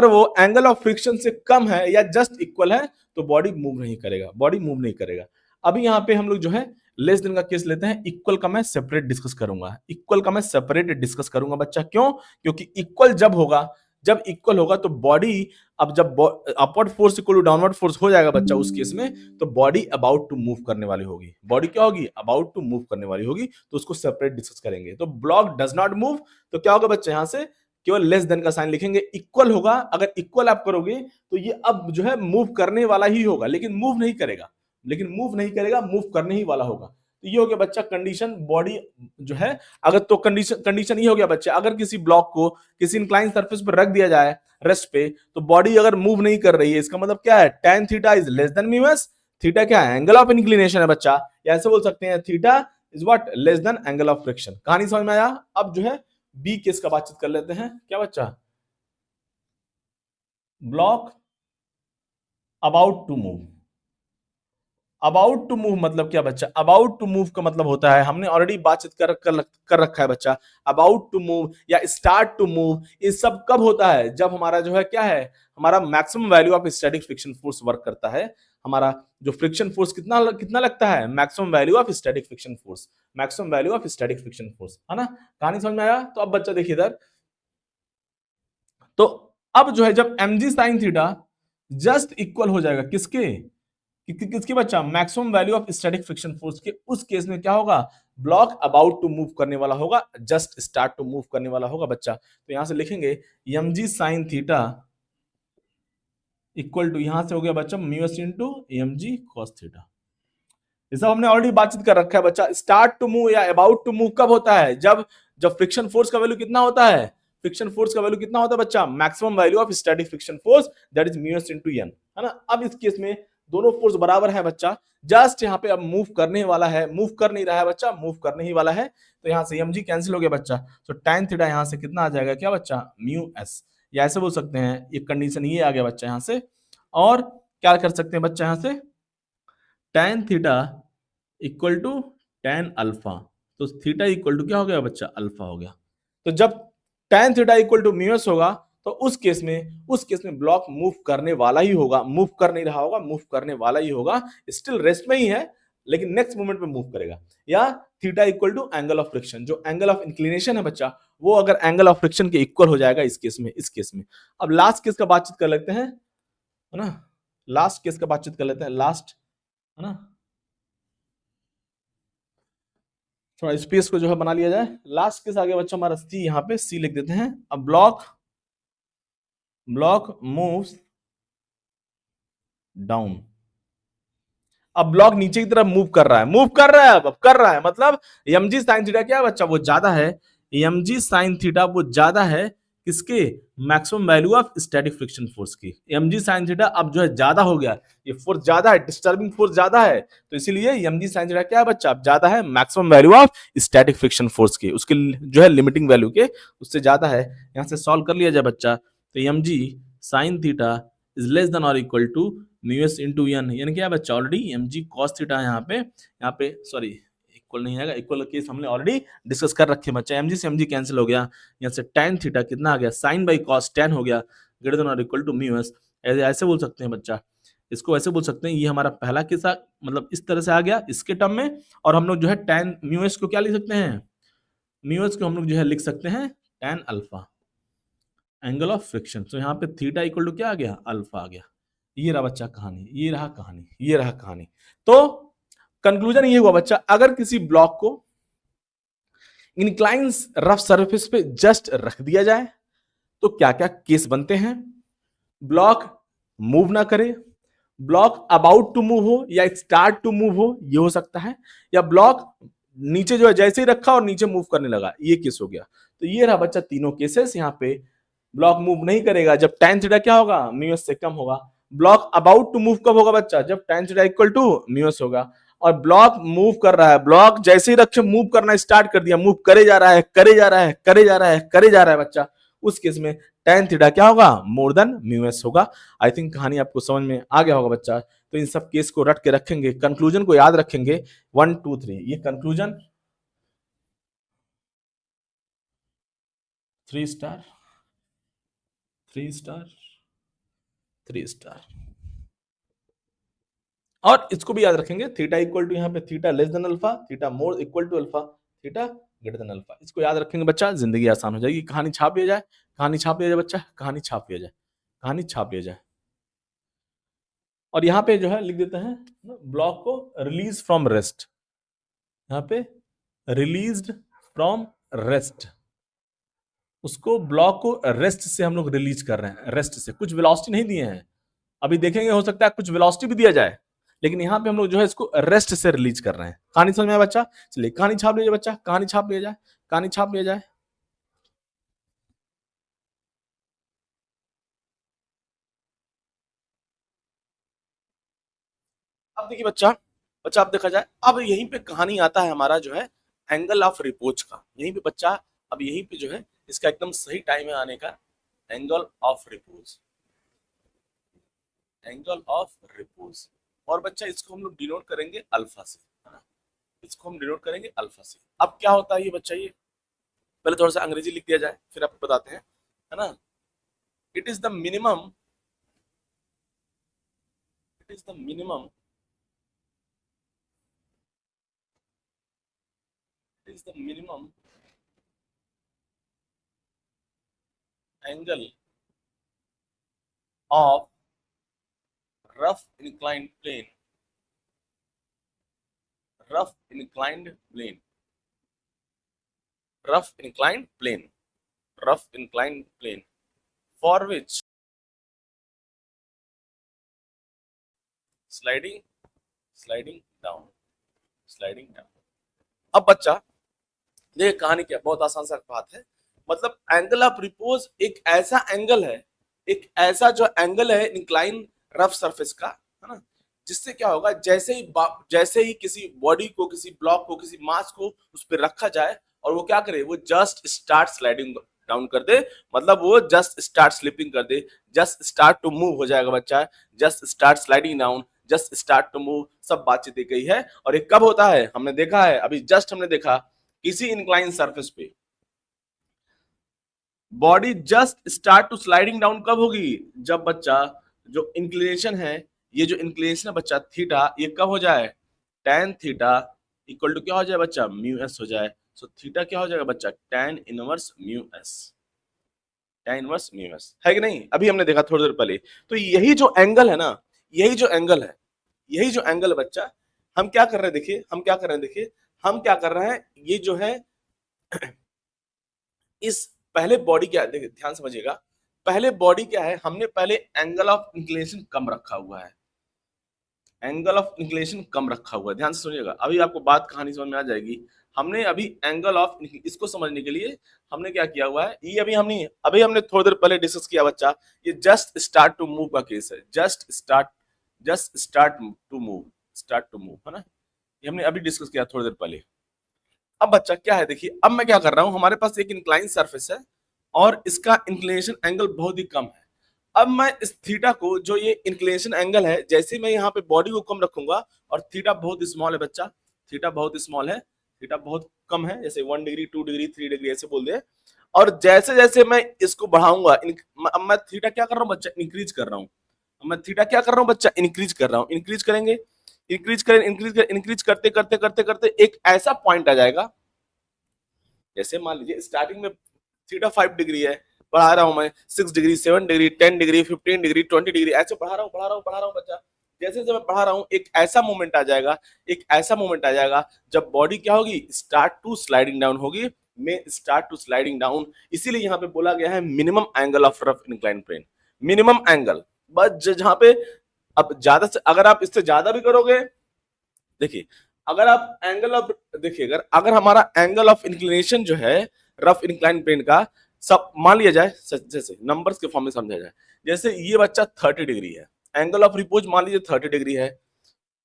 वो एंगल ऑफ फ्रिक्शन से कम है या जस्ट इक्वल है तो बॉडी मूव नहीं करेगा, बॉडी मूव नहीं करेगा। अभी यहाँ पे हम लोग जो है लेस देन का केस लेते हैं, इक्वल का मैं सेपरेट डिस्कस करूंगा, इक्वल का मैं सेपरेट डिस्कस करूंगा बच्चा। क्यों? क्योंकि इक्वल जब होगा, जब इक्वल होगा तो बॉडी, अब जब upward force equal to downward force हो जाएगा बच्चा उस केस में, तो बॉडी अबाउट टू मूव करने वाली होगी, बॉडी क्या होगी? अबाउट टू मूव करने वाली होगी, तो उसको सेपरेट डिस्कस करेंगे। तो ब्लॉक डज नॉट मूव, तो क्या होगा बच्चा? यहां से केवल लेस देन का साइन लिखेंगे। इक्वल होगा, अगर इक्वल आप करोगे तो ये अब जो है मूव करने वाला ही होगा, लेकिन मूव नहीं करेगा, लेकिन मूव नहीं करेगा, मूव करने ही वाला होगा। तो ये हो गया बच्चा कंडीशन, बॉडी जो है, अगर तो कंडीशन ये हो गया बच्चा, अगर किसी ब्लॉक को किसी इंक्लाइन सरफेस पर रख दिया जाए रेस्ट पे, तो बॉडी अगर मूव नहीं कर रही है, इसका मतलब क्या है? tan theta is less than mu S. Theta क्या है? एंगल ऑफ इंक्लिनेशन है बच्चा, या ऐसे बोल सकते हैं theta is what? Less then angle of friction. कहानी समझ में आया? अब जो है बी केस का बातचीत कर लेते हैं। क्या बच्चा? Block about to move. About to move मतलब क्या बच्चा? अबाउट टू मूव का मतलब होता है, हमने ऑलरेडी बातचीत कर रखा है बच्चा, अबाउट टू मूव या स्टार्ट टू मूव, ये सब कब होता है? जब हमारा जो है क्या है, हमारा maximum value of static friction force work करता है। हमारा जो फ्रिक्शन फोर्स कितना कितना लगता है? Maximum value of static friction force, maximum value of static friction force, है ना? कहानी समझ में आया? तो अब बच्चा देखिए इधर, तो अब जो है जब mg sin theta just equal हो जाएगा किसके? किसके बच्चा? Maximum value of static friction force के, उस केस में क्या होगा? ब्लॉक अबाउट टू मूव करने वाला होगा, जस्ट स्टार्ट टू मूव करने वाला होगा बच्चा। तो यहां से लिखेंगे mg sin theta equal to, यहां से हो गया बच्चा mu S into mg cos theta. ये सब हमने ऑलरेडी बातचीत कर रखा है बच्चा। स्टार्ट टू मूव या अबाउट टू मूव कब होता है? जब जब फ्रिक्शन फोर्स का वैल्यू कितना होता है? फ्रिक्शन फोर्स का वैल्यू कितना होता है बच्चा? Maximum value of static friction force, that is mu s into N, है ना? अब इस केस में दोनों फोर्स बराबर है बच्चा, जस्ट यहाँ पे अब मूव करने वाला है, मूव कर नहीं रहा है बच्चा, मूव करने ही वाला है। तो यहाँ से mg कैंसिल हो गया बच्चा, तो tan थीटा यहाँ से कितना आ जाएगा? क्या बच्चा? म्यू एस, या ऐसे बोल सकते हैं, ये कंडीशन ये आ गया बच्चा यहाँ से। और क्या कर सकते हैं बच्चा यहाँ से? tan theta equal to tan alpha, तो थीटा इक्वल टू क्या हो गया बच्चा? अल्फा हो गया। तो जब tan theta equal to mu s होगा, तो उस केस में ब्लॉक मूव करने वाला ही होगा, मूव कर नहीं रहा होगा, मूव करने वाला ही होगा, स्टिल रेस्ट में ही है, लेकिन नेक्स्ट मोमेंट पे मूव करेगा। या theta equal to angle of friction, जो एंगल ऑफ इंक्लिनेशन है बच्चा, वो अगर एंगल ऑफ फ्रिक्शन के इक्वल हो जाएगा इस केस में, इस केस में। अब लास्ट केस का बातचीत कर लेते हैं, है ना? लास्ट केस का बातचीत कर लेते हैं, लास्ट, है ना? थोड़ा स्पेस को जो है बना लिया जाए। लास्ट केस आगे बच्चा हमारा सी, यहाँ पे सी लिख देते हैं। अब ब्लॉक मूव्स डाउन, अब ब्लॉक नीचे की तरफ मूव कर रहा है, मूव कर रहा है, अब कर रहा है, मतलब mg sin थीटा क्या है बच्चा? वो ज्यादा है, mg sin थीटा वो ज्यादा है किसके? Maximum value of static friction force की। mg sin थीटा अब जो है ज्यादा हो गया, ये फोर्स ज्यादा है, डिस्टर्बिंग फोर्स ज्यादा है, तो इसीलिए mg sin थीटा क्या है बच्चा? अब ज्यादा है maximum value of static friction force की, उसके जो है लिमिटिंग वैल्यू के उससे ज्यादा है। यहां से सॉल्व कर लिया जाए बच्चा, तो mg sin theta is less than और equal to mu S into N, यानी क्या है बच्चा? ऑलरेडी mg cos थीटा यहाँ पे सॉरी इक्वल नहीं आएगा, इक्वल केस हमने ऑलरेडी डिस्कस कर रखे बच्चा। mg से mg कैंसिल हो गया, यहाँ से tan थीटा कितना आ गया? sin बाई cos tan हो गया, ग्रेटर देन और इक्वल टू म्यू एस। ऐसे बोल सकते हैं बच्चा, इसको ऐसे बोल सकते हैं, ये हमारा पहला केस मतलब इस तरह से आ गया इसके टर्म में, और हम लोग जो है tan म्यू एस को क्या लिख सकते हैं? म्यू एस को हम लोग जो है लिख सकते हैं tan alpha, angle of friction. तो यहाँ पे थीटा इक्वल टू क्या आ गया? अल्फा आ गया। ये रहा बच्चा कहानी, ये रहा कहानी, ये रहा कहानी। तो कंक्लूजन ये हुआ बच्चा, अगर किसी ब्लॉक को इंक्लाइन रफ सरफेस पे जस्ट रख दिया जाए तो क्या क्या केस बनते हैं? ब्लॉक मूव ना करे, ब्लॉक अबाउट टू मूव हो या स्टार्ट टू मूव हो, ये हो सकता है, या ब्लॉक नीचे जो है जैसे ही रखा और नीचे मूव करने लगा, ये केस हो गया। तो ये रहा बच्चा तीनों केसेस। यहाँ पे ब्लॉक मूव नहीं करेगा जब tan थीटा क्या होगा? म्यू एस से कम होगा। ब्लॉक अबाउट टू मूव कब होगा बच्चा? जब tan theta equal to mu s होगा। और ब्लॉक मूव कर रहा है, ब्लॉक जैसे ही रखे मूव करना स्टार्ट कर दिया, मूव करे जा रहा है, करे जा रहा है, करे जा रहा है, करे जा रहा है बच्चा, उस केस में tan थीटा क्या होगा? मोर देन म्यू एस होगा। आई थिंक कहानी आपको समझ में आ गया होगा बच्चा। तो इन सब केस को रट के रखेंगे, कंक्लूजन को याद रखेंगे, 1 2 3, ये कंक्लूजन 3 स्टार 3 स्टार 3 स्टार। और इसको भी याद रखेंगे, थीटा इक्वल टू यहाँ पे theta less than alpha, theta more equal to alpha, theta greater than alpha. इसको याद रखेंगे बच्चा, जिंदगी आसान हो जाएगी। कहानी छाप लिया जाए, कहानी छाप लिया जाए बच्चा, कहानी छाप लिया जाए, कहानी छाप लिया जाए। और यहाँ पे जो है लिख देते हैं ब्लॉक को रिलीज फ्रॉम रेस्ट, यहाँ पे रिलीज्ड फ्रॉम रेस्ट, उसको ब्लॉक को रेस्ट से हम लोग रिलीज कर रहे हैं, रेस्ट से। कुछ वेलोसिटी नहीं दिए हैं, अभी देखेंगे हो सकता है कुछ वेलोसिटी भी दिया जाए, लेकिन यहाँ पे हम लोग जो है इसको रेस्ट से रिलीज कर रहे हैं। कहानी समझ में आया बच्चा? चलिए कहानी छाप लिया जाए बच्चा, कहानी छाप लिया जाए, कहानी छाप लिया जाए। अब देखिए बच्चा, बच्चा अब देखा जाए, अब यहीं पे कहानी आता है हमारा जो है एंगल ऑफ रिपोज का। यहीं पे बच्चा, अब यहीं पे जो है इसका एकदम सही टाइम है आने का, angle of repose, angle of repose. और बच्चा इसको हम लोग डिनोट करेंगे अल्फा से, है ना? इसको हम डिनोट करेंगे अल्फा से। अब क्या होता है ये बच्चा, ये पहले थोड़ा सा अंग्रेजी लिख दिया जाए फिर आपको बताते हैं, है ना? It is the minimum, it is the minimum, it is the minimum angle of rough inclined plane, rough inclined plane, rough inclined plane, rough inclined plane for which sliding, sliding down, sliding down। अब बच्चा देखिए कहानी क्या, बहुत आसान सा बात है। मतलब एंगल ऑफ रिपोज एक ऐसा एंगल है, एक ऐसा जो एंगल है इंक्लाइन रफ सरफेस का, है ना? जिससे क्या होगा, जैसे ही किसी बॉडी को, किसी ब्लॉक को, किसी मास को उस पर रखा जाए और वो क्या करे, वो जस्ट स्टार्ट स्लाइडिंग डाउन कर दे, मतलब वो जस्ट स्टार्ट स्लिपिंग कर दे, जस्ट स्टार्ट टू मूव हो जाएगा बच्चा, just start sliding down, just start to move, सब बातचीत गई है। और ये कब होता है, हमने देखा है अभी जस्ट, हमने देखा किसी इंक्लाइन सरफेस पे body just start to sliding down कब होगी, जब बच्चा जो इंक्लिनेशन है, ये जो इंक्लिनेशन है बच्चा थीटा, ये कब हो जाए, tan थीटा इक्वल टू क्या हो जाए बच्चा, म्यू एस हो जाए। सो थीटा क्या हो जाएगा बच्चा, tan inverse mu S, tan inverse mu s, है कि नहीं? अभी हमने देखा थोड़ी देर पहले। तो यही जो एंगल है ना, यही जो एंगल है, यही जो एंगल है बच्चा, हम क्या कर रहे हैं देखिए, हम क्या कर रहे हैं देखिए, हम क्या कर रहे हैं, ये जो है इस पहले बॉडी क्या है, देखिए ध्यान समझिएगा, पहले बॉडी क्या है, हमने पहले एंगल ऑफ इंक्लिनेशन कम रखा हुआ है, एंगल ऑफ इंक्लिनेशन कम रखा हुआ है, ध्यान से सुनिएगा, अभी आपको बात कहानी समझ में आ जाएगी। हमने अभी एंगल ऑफ, इसको समझने के लिए हमने क्या किया हुआ है, ये अभी हमने थोड़ी देर पहले डिस्कस किया बच्चा, ये जस्ट स्टार्ट टू मूव का केस है, just start to move, start to move, है ना? ये हमने अभी डिस्कस किया थोड़ी देर पहले। अब बच्चा क्या है देखिए, अब मैं क्या कर रहा हूं, हमारे पास एक इंक्लाइन सरफेस है और इसका इंक्लिनेशन एंगल बहुत ही कम है। अब मैं इस थीटा को, जो ये इंक्लिनेशन एंगल है, जैसे मैं यहाँ पे बॉडी को कम रखूंगा, और थीटा बहुत स्मॉल है बच्चा, थीटा बहुत स्मॉल है, थीटा बहुत कम है, जैसे 1 डिग्री 2 डिग्री 3 डिग्री ऐसे बोल दे। और जैसे जैसे मैं इसको बढ़ाऊंगा, अब मैं थीटा क्या कर रहा हूँ बच्चा, इंक्रीज कर रहा हूँ, मैं थीटा क्या कर रहा हूँ बच्चा, इंक्रीज कर रहा हूँ, इंक्रीज करेंगे, इंक्रीज करते करते करते करते एक ऐसा पॉइंट आ जाएगा, जैसे मान लीजिए स्टार्टिंग में थीटा 5 डिग्री है, बढ़ा रहा हूं मैं 6 degree 7 degree 10 degree 15 degree 20 degree, ऐसे बढ़ा रहा हूं बच्चा। जैसे जब मैं बढ़ा रहा हूं, एक ऐसा मोमेंट आ जाएगा, एक ऐसा मोमेंट आ जाएगा जब बॉडी क्या होगी, स्टार्ट टू स्लाइडिंग डाउन होगी, में स्टार्ट टू स्लाइडिंग डाउन। इसीलिए यहाँ पे बोला गया है minimum angle of rough incline plane, minimum angle, बस जहां पे, अब ज्यादा से, अगर आप इससे ज्यादा भी करोगे, देखिए अगर आप एंगल ऑफ, देखिए अगर हमारा एंगल ऑफ इंक्लिनेशन जो है रफ इंक्लाइन प्लेन का, सब मान लिया जाए, जैसे नंबर्स के फॉर्म में समझा जाए, जैसे ये बच्चा 30 डिग्री है, एंगल ऑफ रिपोज मान लीजिए 30 डिग्री है,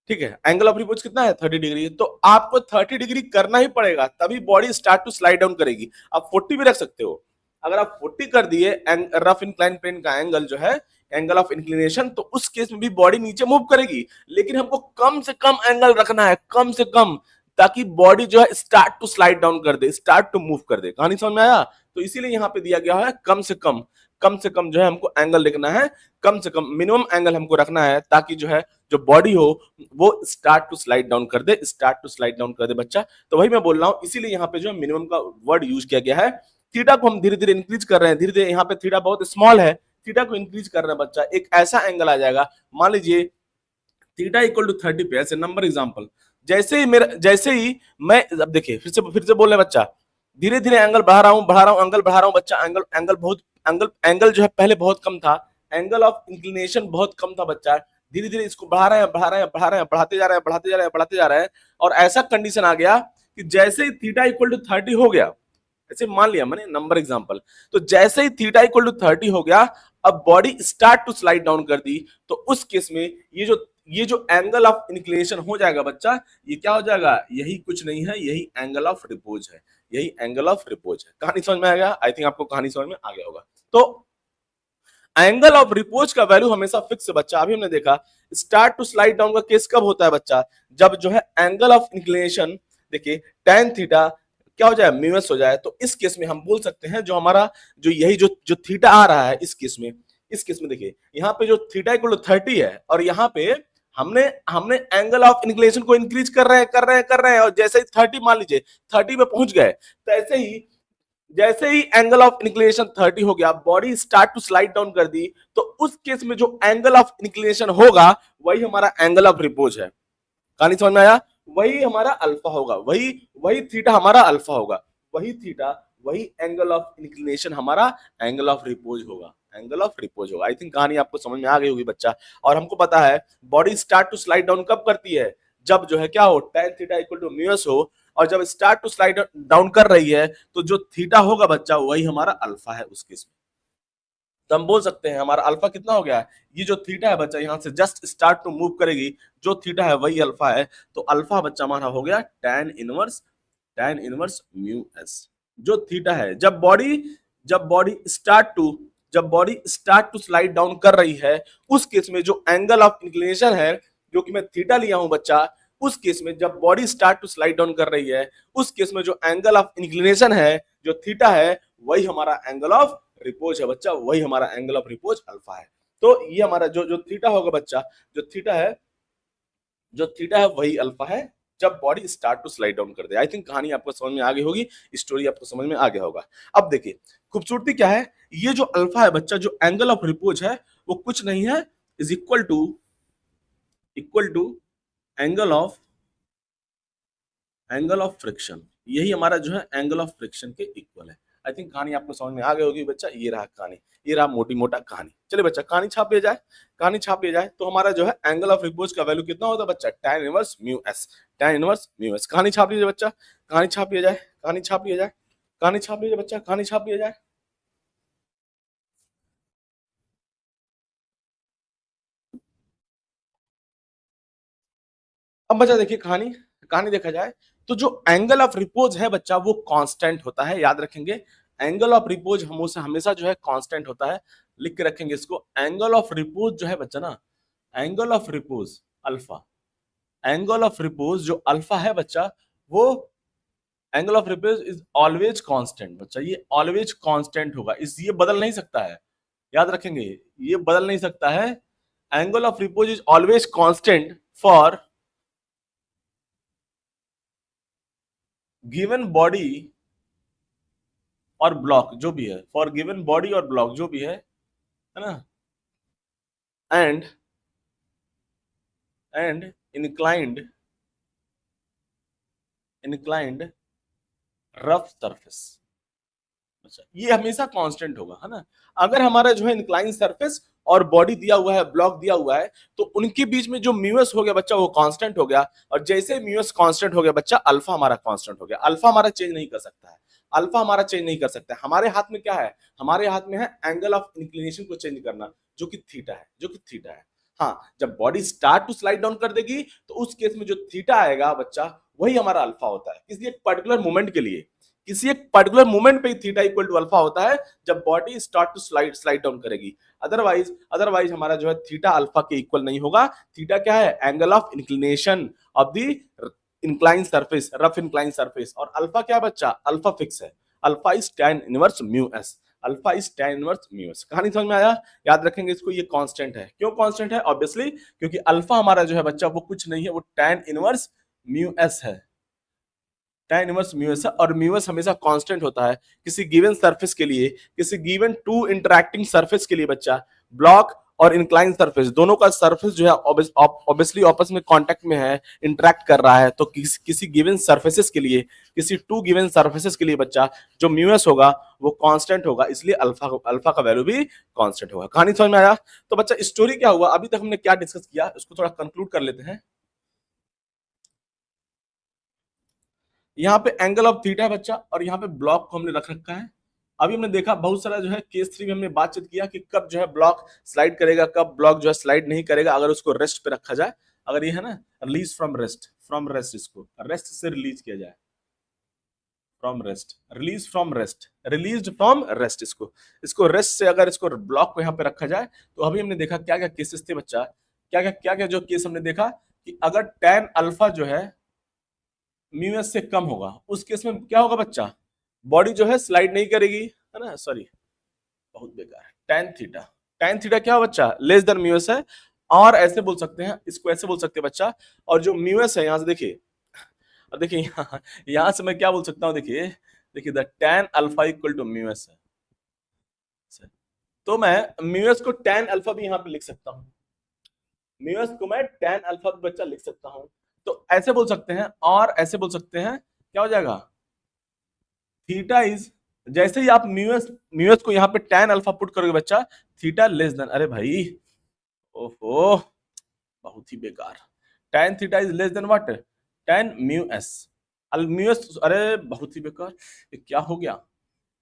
ठीक है, एंगल ऑफ रिपोज कितना है, 30 डिग्री, तो आपको 30 डिग्री करना ही पड़ेगा, तभी body start to slide down करेगी। आप 40 भी रख सकते हो, अगर आप 40 कर दिए रफ इंक्लाइन प्लेन का एंगल जो है, एंगल ऑफ इंक्लिनेशन, तो उस केस में भी बॉडी नीचे मूव करेगी, लेकिन हमको कम से कम एंगल रखना है, कम से कम, ताकि बॉडी जो है स्टार्ट टू स्लाइड डाउन कर दे, स्टार्ट टू मूव कर दे। कहानी समझ में आया? तो इसीलिए यहाँ पे दिया गया है कम से कम, कम से कम जो है हमको एंगल लिखना है, कम से कम मिनिमम एंगल हमको रखना है, ताकि जो है जो बॉडी हो वो स्टार्ट टू स्लाइड डाउन कर दे, स्टार्ट टू स्लाइड डाउन कर दे बच्चा। तो वही मैं बोल रहा हूं, इसीलिए यहाँ पे जो मिनिमम का वर्ड यूज किया गया है। थीटा को हम धीरे धीरे इंक्रीज कर रहे हैं, धीरे धीरे यहाँ पे थीटा बहुत स्मॉल है, थीटा को इंक्रीज कर रहे हैं बच्चा, एक ऐसा एंगल आ जाएगा, मान लीजिए थीटा इक्वल टू 30 पे, ऐसे नंबर एग्जांपल, जैसे ही मैं, अब देखिए फिर से बोल रहे हैं बच्चा, धीरे धीरे एंगल बढ़ा रहा हूं एंगल बढ़ा रहा हूं बच्चा, एंगल जो है पहले बहुत कम था, एंगल ऑफ इंक्लिनेशन बहुत कम था बच्चा, धीरे धीरे इसको बढ़ाते जा रहे हैं, और ऐसा कंडीशन आ गया कि जैसे ही थीटा इक्वल टू 30 हो गया, ऐसे मान लिया मैंने नंबर एग्जांपल, तो जैसे ही थीटा इक्वल टू 30 हो गया, अब body start to slide down कर दी, तो उस केस में ये जो एंगल ऑफ इंक्लिनेशन हो जाएगा बच्चा, ये क्या हो जाएगा, यही कुछ नहीं है, यही एंगल ऑफ रिपोज है, यही एंगल ऑफ रिपोज है। कहानी समझ में आ गया? आई थिंक आपको कहानी समझ में आ गया होगा। तो एंगल ऑफ रिपोज का वैल्यू हमेशा फिक्स है बच्चा। अभी हमने देखा स्टार्ट टू स्लाइड डाउन का केस कब होता है बच्चा, जब जो है एंगल ऑफ इंक्लिनेशन, देखिए tan थीटा क्या हो जाए, म्यूएस हो जाए, तो इस केस में हम बोल सकते हैं जो हमारा जो यही जो थीटा आ रहा है, इस केस में देखिए यहाँ पे जो थीटा इक्वल टू 30 है, और यहाँ पे हमने एंगल ऑफ इंक्लिनेशन को इंक्रीज कर रहे हैं, और जैसे ही 30 मान लीजिए 30 पे पहुंच गए, तो जैसे ही एंगल ऑफ इंक्लिनेशन 30 हो गया, body start to slide down कर दी, तो उस केस में जो एंगल ऑफ इंक्लिनेशन होगा वही हमारा एंगल ऑफ रिपोज है। कहानी समझ में आया? वही हमारा अल्फा होगा, वही थीटा हमारा अल्फा होगा, वही थीटा, वही एंगल ऑफ इंक्लिनेशन हमारा एंगल ऑफ रिपोज होगा, एंगल ऑफ रिपोज होगा। आई थिंक कहानी आपको समझ में आ गई होगी बच्चा। और हमको पता है body start to slide down कब करती है, जब जो है क्या हो, tan theta equal to mu s हो, और जब स्टार्ट टू स्लाइड डाउन कर रही है, तो जो थीटा होगा बच्चा वही हमारा अल्फा है उस केस में। तो हम बोल सकते हैं हमारा अल्फा कितना हो गया है, ये जो थीटा है बच्चा यहाँ से जस्ट स्टार्ट टू मूव करेगी, जो थीटा है वही अल्फा है, तो अल्फा बच्चा हमारा हो गया tan इनवर्स म्यू एस। जो थीटा है, जब body start to slide down कर रही है, उस केस में जो एंगल ऑफ इंक्लिनेशन है, जो कि मैं थीटा लिया हूं बच्चा, उस केस में जब body start to slide down कर रही है, उस केस में जो एंगल ऑफ इंक्लिनेशन है, जो थीटा है, वही हमारा एंगल ऑफ रिपोज है बच्चा, वही हमारा एंगल ऑफ रिपोज अल्फा है। तो ये हमारा जो थीटा होगा बच्चा, जो थीटा है वही अल्फा है, जब body start to slide down कर दे। आई थिंक कहानी आपको समझ में आ गई होगी, स्टोरी आपको समझ में आ गया होगा। अब देखिए खूबसूरती क्या है, ये जो अल्फा है बच्चा, जो एंगल ऑफ रिपोज है, वो कुछ नहीं है, is equal to angle of friction. यही हमारा जो है एंगल ऑफ फ्रिक्शन के इक्वल है। आई थिंक कहानी आपको समझ में आ गई होगी बच्चा। ये रहा कहानी, ये रहा मोटी मोटा कहानी। चलिए बच्चा कहानी छाप लिया जाए तो हमारा जो है एंगल ऑफ रिपोज का वैल्यू कितना होता है बच्चा, tan inverse mu S, tan inverse mu S. कहानी छाप लीजिए बच्चा, कहानी छाप लिया जाए बच्चा, कहानी छाप लिया जाए। अब बच्चा देखिए कहानी देखा जाए तो जो एंगल ऑफ रिपोज है बच्चा, वो कांस्टेंट होता है, याद रखेंगे। एंगल ऑफ रिपोज हमेशा जो है कांस्टेंट होता है, लिख के रखेंगे इसको। एंगल ऑफ रिपोज जो है बच्चा ना, angle of repose alpha, angle of repose जो अल्फा है बच्चा, वो angle of repose is always constant बच्चा, ये ऑलवेज कांस्टेंट होगा, ये बदल नहीं सकता है, याद रखेंगे, ये बदल नहीं सकता है। Angle of repose is always constant for given body और ब्लॉक जो भी है, फॉर गिवन बॉडी और ब्लॉक जो भी है ना, एंड इंक्लाइंड रफ सरफेस। अच्छा, ये हमेशा कांस्टेंट होगा, है ना। अगर हमारा जो है इंक्लाइन सरफेस और बॉडी दिया हुआ है, ब्लॉक दिया हुआ है, तो उनके बीच में जो म्यूएस हो गया बच्चा, वो कांस्टेंट हो गया। और जैसे म्यूएस कांस्टेंट हो गया बच्चा, अल्फा हमारा कांस्टेंट हो गया। अल्फा हमारा चेंज नहीं कर सकता है, अल्फा हमारा चेंज नहीं कर सकता है। हमारे हाथ में क्या है, हमारे हाथ में है एंगल ऑफ इंक्लिनेशन को चेंज करना, जो कि थीटा है, हाँ। जब body start to slide down कर देगी, तो उस केस में जो थीटा आएगा बच्चा, वही हमारा अल्फा होता है। किसी एक पर्टिकुलर मोमेंट के लिए, किसी एक पर्टिकुलर मोमेंट पे थीटा इक्वल टू अल्फा होता है, जब body start to slide down करेगी। अदरवाइज हमारा जो है थीटा अल्फा के इक्वल नहीं होगा। थीटा क्या है, angle of inclination of the incline surface, rough incline surface. और अल्फा क्या बच्चा, अल्फा फिक्स है, alpha is tan inverse mu S. Alpha is tan inverse mu S. कहानी समझ में आया? याद रखेंगे इसको, ये कांस्टेंट है। क्यों कांस्टेंट है? ऑब्वियसली क्योंकि अल्फा हमारा जो है बच्चा वो कुछ नहीं है, वो tan इनवर्स म्यू एस है। tan इनवर्स म्यू एस है, और म्यू एस हमेशा कांस्टेंट होता है किसी गिवन सरफेस के लिए, किसी गिवन टू इंटरैक्टिंग सरफेस के लिए बच्चा। ब्लॉक और इंक्लाइन सरफेस दोनों का सरफेस जो है ऑब्वियसली आपस में कांटेक्ट में है, इंटरैक्ट कर रहा है, तो किसी गिवन सरफेसेस के लिए, किसी टू गिवन सरफेसेस के लिए बच्चा जो म्यू एस होगा वो कांस्टेंट होगा, इसलिए अल्फा का वैल्यू भी कांस्टेंट होगा। कहानी समझ में आया? तो बच्चा स्टोरी क्या हुआ, अभी तक हमने क्या डिस्कस किया उसको थोड़ा कंक्लूड कर लेते हैं। यहाँ पे एंगल ऑफ थीटा है बच्चा, और यहाँ पे ब्लॉक को हमने रख रखा है। अभी हमने देखा बहुत सारा जो है केस 3 में हमने बातचीत किया कि कब जो है ब्लॉक स्लाइड करेगा, कब ब्लॉक जो है स्लाइड नहीं करेगा अगर उसको रेस्ट पे रखा जाए। अगर ये है ना रिलीज फ्रॉम रेस्ट, इसको रेस्ट से रिलीज किया जाए, from rest, release from rest, release from rest, इसको रेस्ट से अगर इसको ब्लॉक को यहाँ पे रखा जाए, तो अभी हमने देखा क्या क्या केसेस थे बच्चा, क्या क्या जो केस हमने देखा कि अगर tan अल्फा जो है म्यू एस से कम होगा, उस केस में क्या होगा बच्चा, बॉडी जो है स्लाइड नहीं करेगी, है ना, सॉरी बहुत बेकार है, tan थीटा क्या है बच्चा, लेस देन म्यू एस है। और ऐसे बोल सकते हैं, इसको ऐसे बोल सकते हैं बच्चा, और जो म्यू एस है यहां से देखिए, और देखिए यहां से मैं क्या बोल सकता हूं, देखिए देखिए the tan alpha equal to mu s है, तो मैं म्यू एस को tan अल्फा भी यहां पे लिख सकता हूं, म्यू एस को मैं tan अल्फा भी बच्चा लिख सकता हूं। तो ऐसे बोल सकते हैं, और ऐसे बोल सकते हैं, क्या हो जाएगा, थीटा इज, जैसे ही आप म्यूएस को यहाँ पे tan अल्फा पुट करोगे बच्चा, थीटा लेस देन, अरे भाई ओहो बहुत ही बेकार, tan theta is less then what, tan mu S, mu s, अरे बहुत ही बेकार, ये क्या हो गया,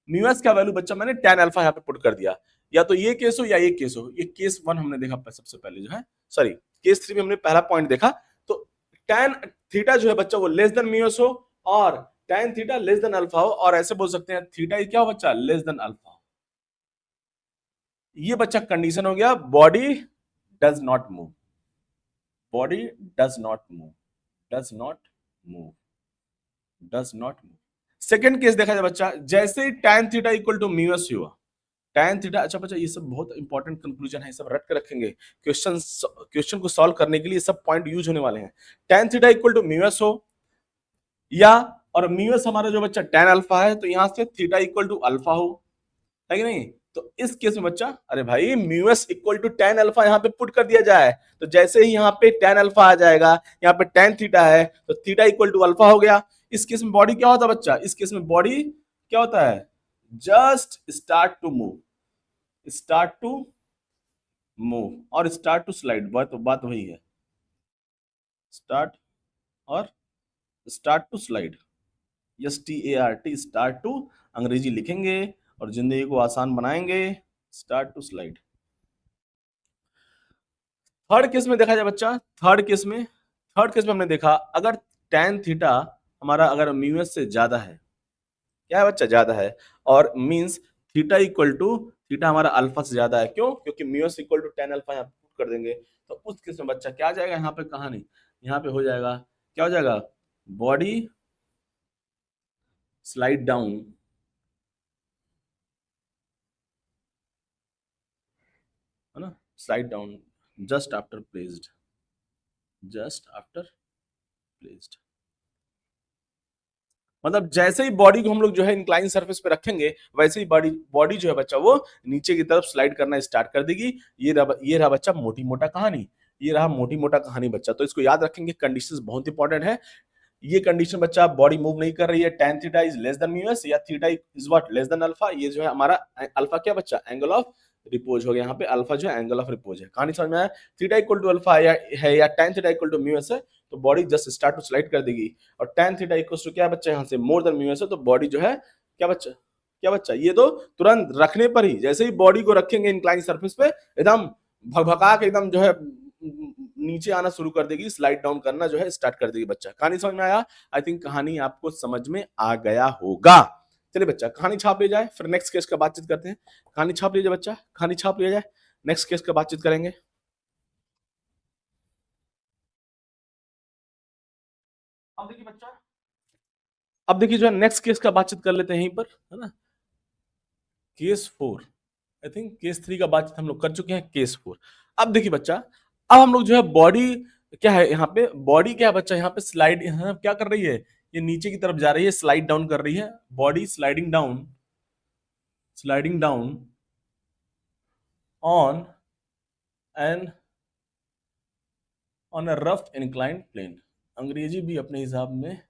म्यूएस का वैल्यू बच्चा मैंने tan अल्फा यहाँ पे पुट कर दिया, या तो ये केस हो या ये केस हो, ये केस 1 हमने देखा सबसे पहले जो है, सॉरी केस 3 में हमने पहला पॉइंट देखा, तो tan थीटा जो है बच्चा वो लेस देन म्यूएस हो, और tan theta less than alpha हो, और ऐसे बोल सकते हैं थीटा क्या हो बच्चा, लेस देन अल्फा। ये बच्चा कंडीशन हो गया, body does not move, body does not move, does not move, does not move. Second case देखा जाए बच्चा, जैसे ही tan theta equal to mu s हुआ, tan थीटा, अच्छा बच्चा ये सब बहुत इंपॉर्टेंट कंक्लूजन है, सब रट के रखेंगे, क्वेश्चन को सॉल्व करने के लिए सब पॉइंट यूज होने वाले हैं। tan theta equal to mu s हो, या और म्यू एस हमारा जो बच्चा tan अल्फा है, तो यहां से थीटा इक्वल टू अल्फा हो, है कि नहीं, तो इस केस में बच्चा, अरे भाई mu s equal to tan alpha यहाँ पे पुट कर दिया जाए, तो जैसे ही यहाँ पे tan अल्फा आ जाएगा, यहाँ पे tan थीटा है, तो थीटा इक्वल टू अल्फा हो गया। इस केस में बॉडी क्या होता है बच्चा, इस केस में बॉडी क्या होता है, just start to move, start to move और स्टार्ट टू स्लाइड, बात वही है, स्टार्ट और start to slide, START, start to, अंग्रेजी लिखेंगे और जिंदगी को आसान बनाएंगे, start to slide. Third case में देखा जाए बच्चा, थर्ड केस में हमने देखा अगर tan थीटा हमारा अगर म्यू एस से ज्यादा है, क्या है बच्चा, ज्यादा है, और means theta equal to, theta हमारा अल्फा से ज्यादा है, क्यों, क्योंकि mu s equal to tan alpha यहाँ पुट कर देंगे, तो उस केस में बच्चा क्या आ जाएगा, यहाँ पे कहानी, यहाँ पे हो जाएगा, क्या हो जाएगा, बॉडी स्लाइड डाउन, है ना, slide down just after placed, just after placed, मतलब जैसे ही बॉडी को हम लोग जो है इंक्लाइन सरफेस पे रखेंगे, वैसे ही बॉडी जो है बच्चा वो नीचे की तरफ स्लाइड करना स्टार्ट कर देगी। ये रहा बच्चा मोटी मोटा कहानी, ये रहा मोटी मोटा कहानी बच्चा, तो इसको याद रखेंगे, कंडीशंस बहुत इंपॉर्टेंट है। ये कंडीशन बच्चा, बॉडी मूव नहीं कर रही है, tan theta is less than mu S, या theta is what, less than alpha, ये जो है हमारा अल्फा क्या बच्चा, एंगल ऑफ रिपोज हो गया, यहाँ पे अल्फा जो है एंगल ऑफ रिपोज है। कहानी समझ में आया, थीटा इक्वल टू अल्फा है या tan theta equal to mu s है, तो body just start to slide कर देगी, और tan थीटा इक्वल टू क्या बच्चा, यहाँ से मोर देन म्यू एस है, तो बॉडी जो है क्या बच्चा, ये तो तुरंत रखने पर ही, जैसे ही बॉडी को रखेंगे इंक्लाइन सरफेस पे, एकदम भगभगा के एकदम जो है नीचे आना शुरू कर देगी, स्लाइड डाउन करना जो है स्टार्ट कर देगी बच्चा। कहानी समझ में आया? आई थिंक कहानी आपको समझ में आ गया होगा। चलिए बच्चा कहानी छाप लिया जाए, फिर नेक्स्ट केस का बातचीत करते हैं। कहानी छाप लिया जाए बच्चा, कहानी छाप लिया जाए, नेक्स्ट केस का बातचीत करेंगे। अब देखिए बच्चा, अब देखिए जो है नेक्स्ट केस का बातचीत कर लेते हैं यहीं पर, है ना। केस 4, आई थिंक केस 3 का बातचीत हम लोग कर चुके हैं, केस 4। अब देखिए बच्चा, अब हम लोग जो है बॉडी क्या है यहाँ पे, बॉडी क्या है बच्चा यहाँ पे स्लाइड यहाँ क्या कर रही है, ये नीचे की तरफ जा रही है, स्लाइड डाउन कर रही है, body sliding down on an on a rough inclined plane. अंग्रेजी भी अपने हिसाब में,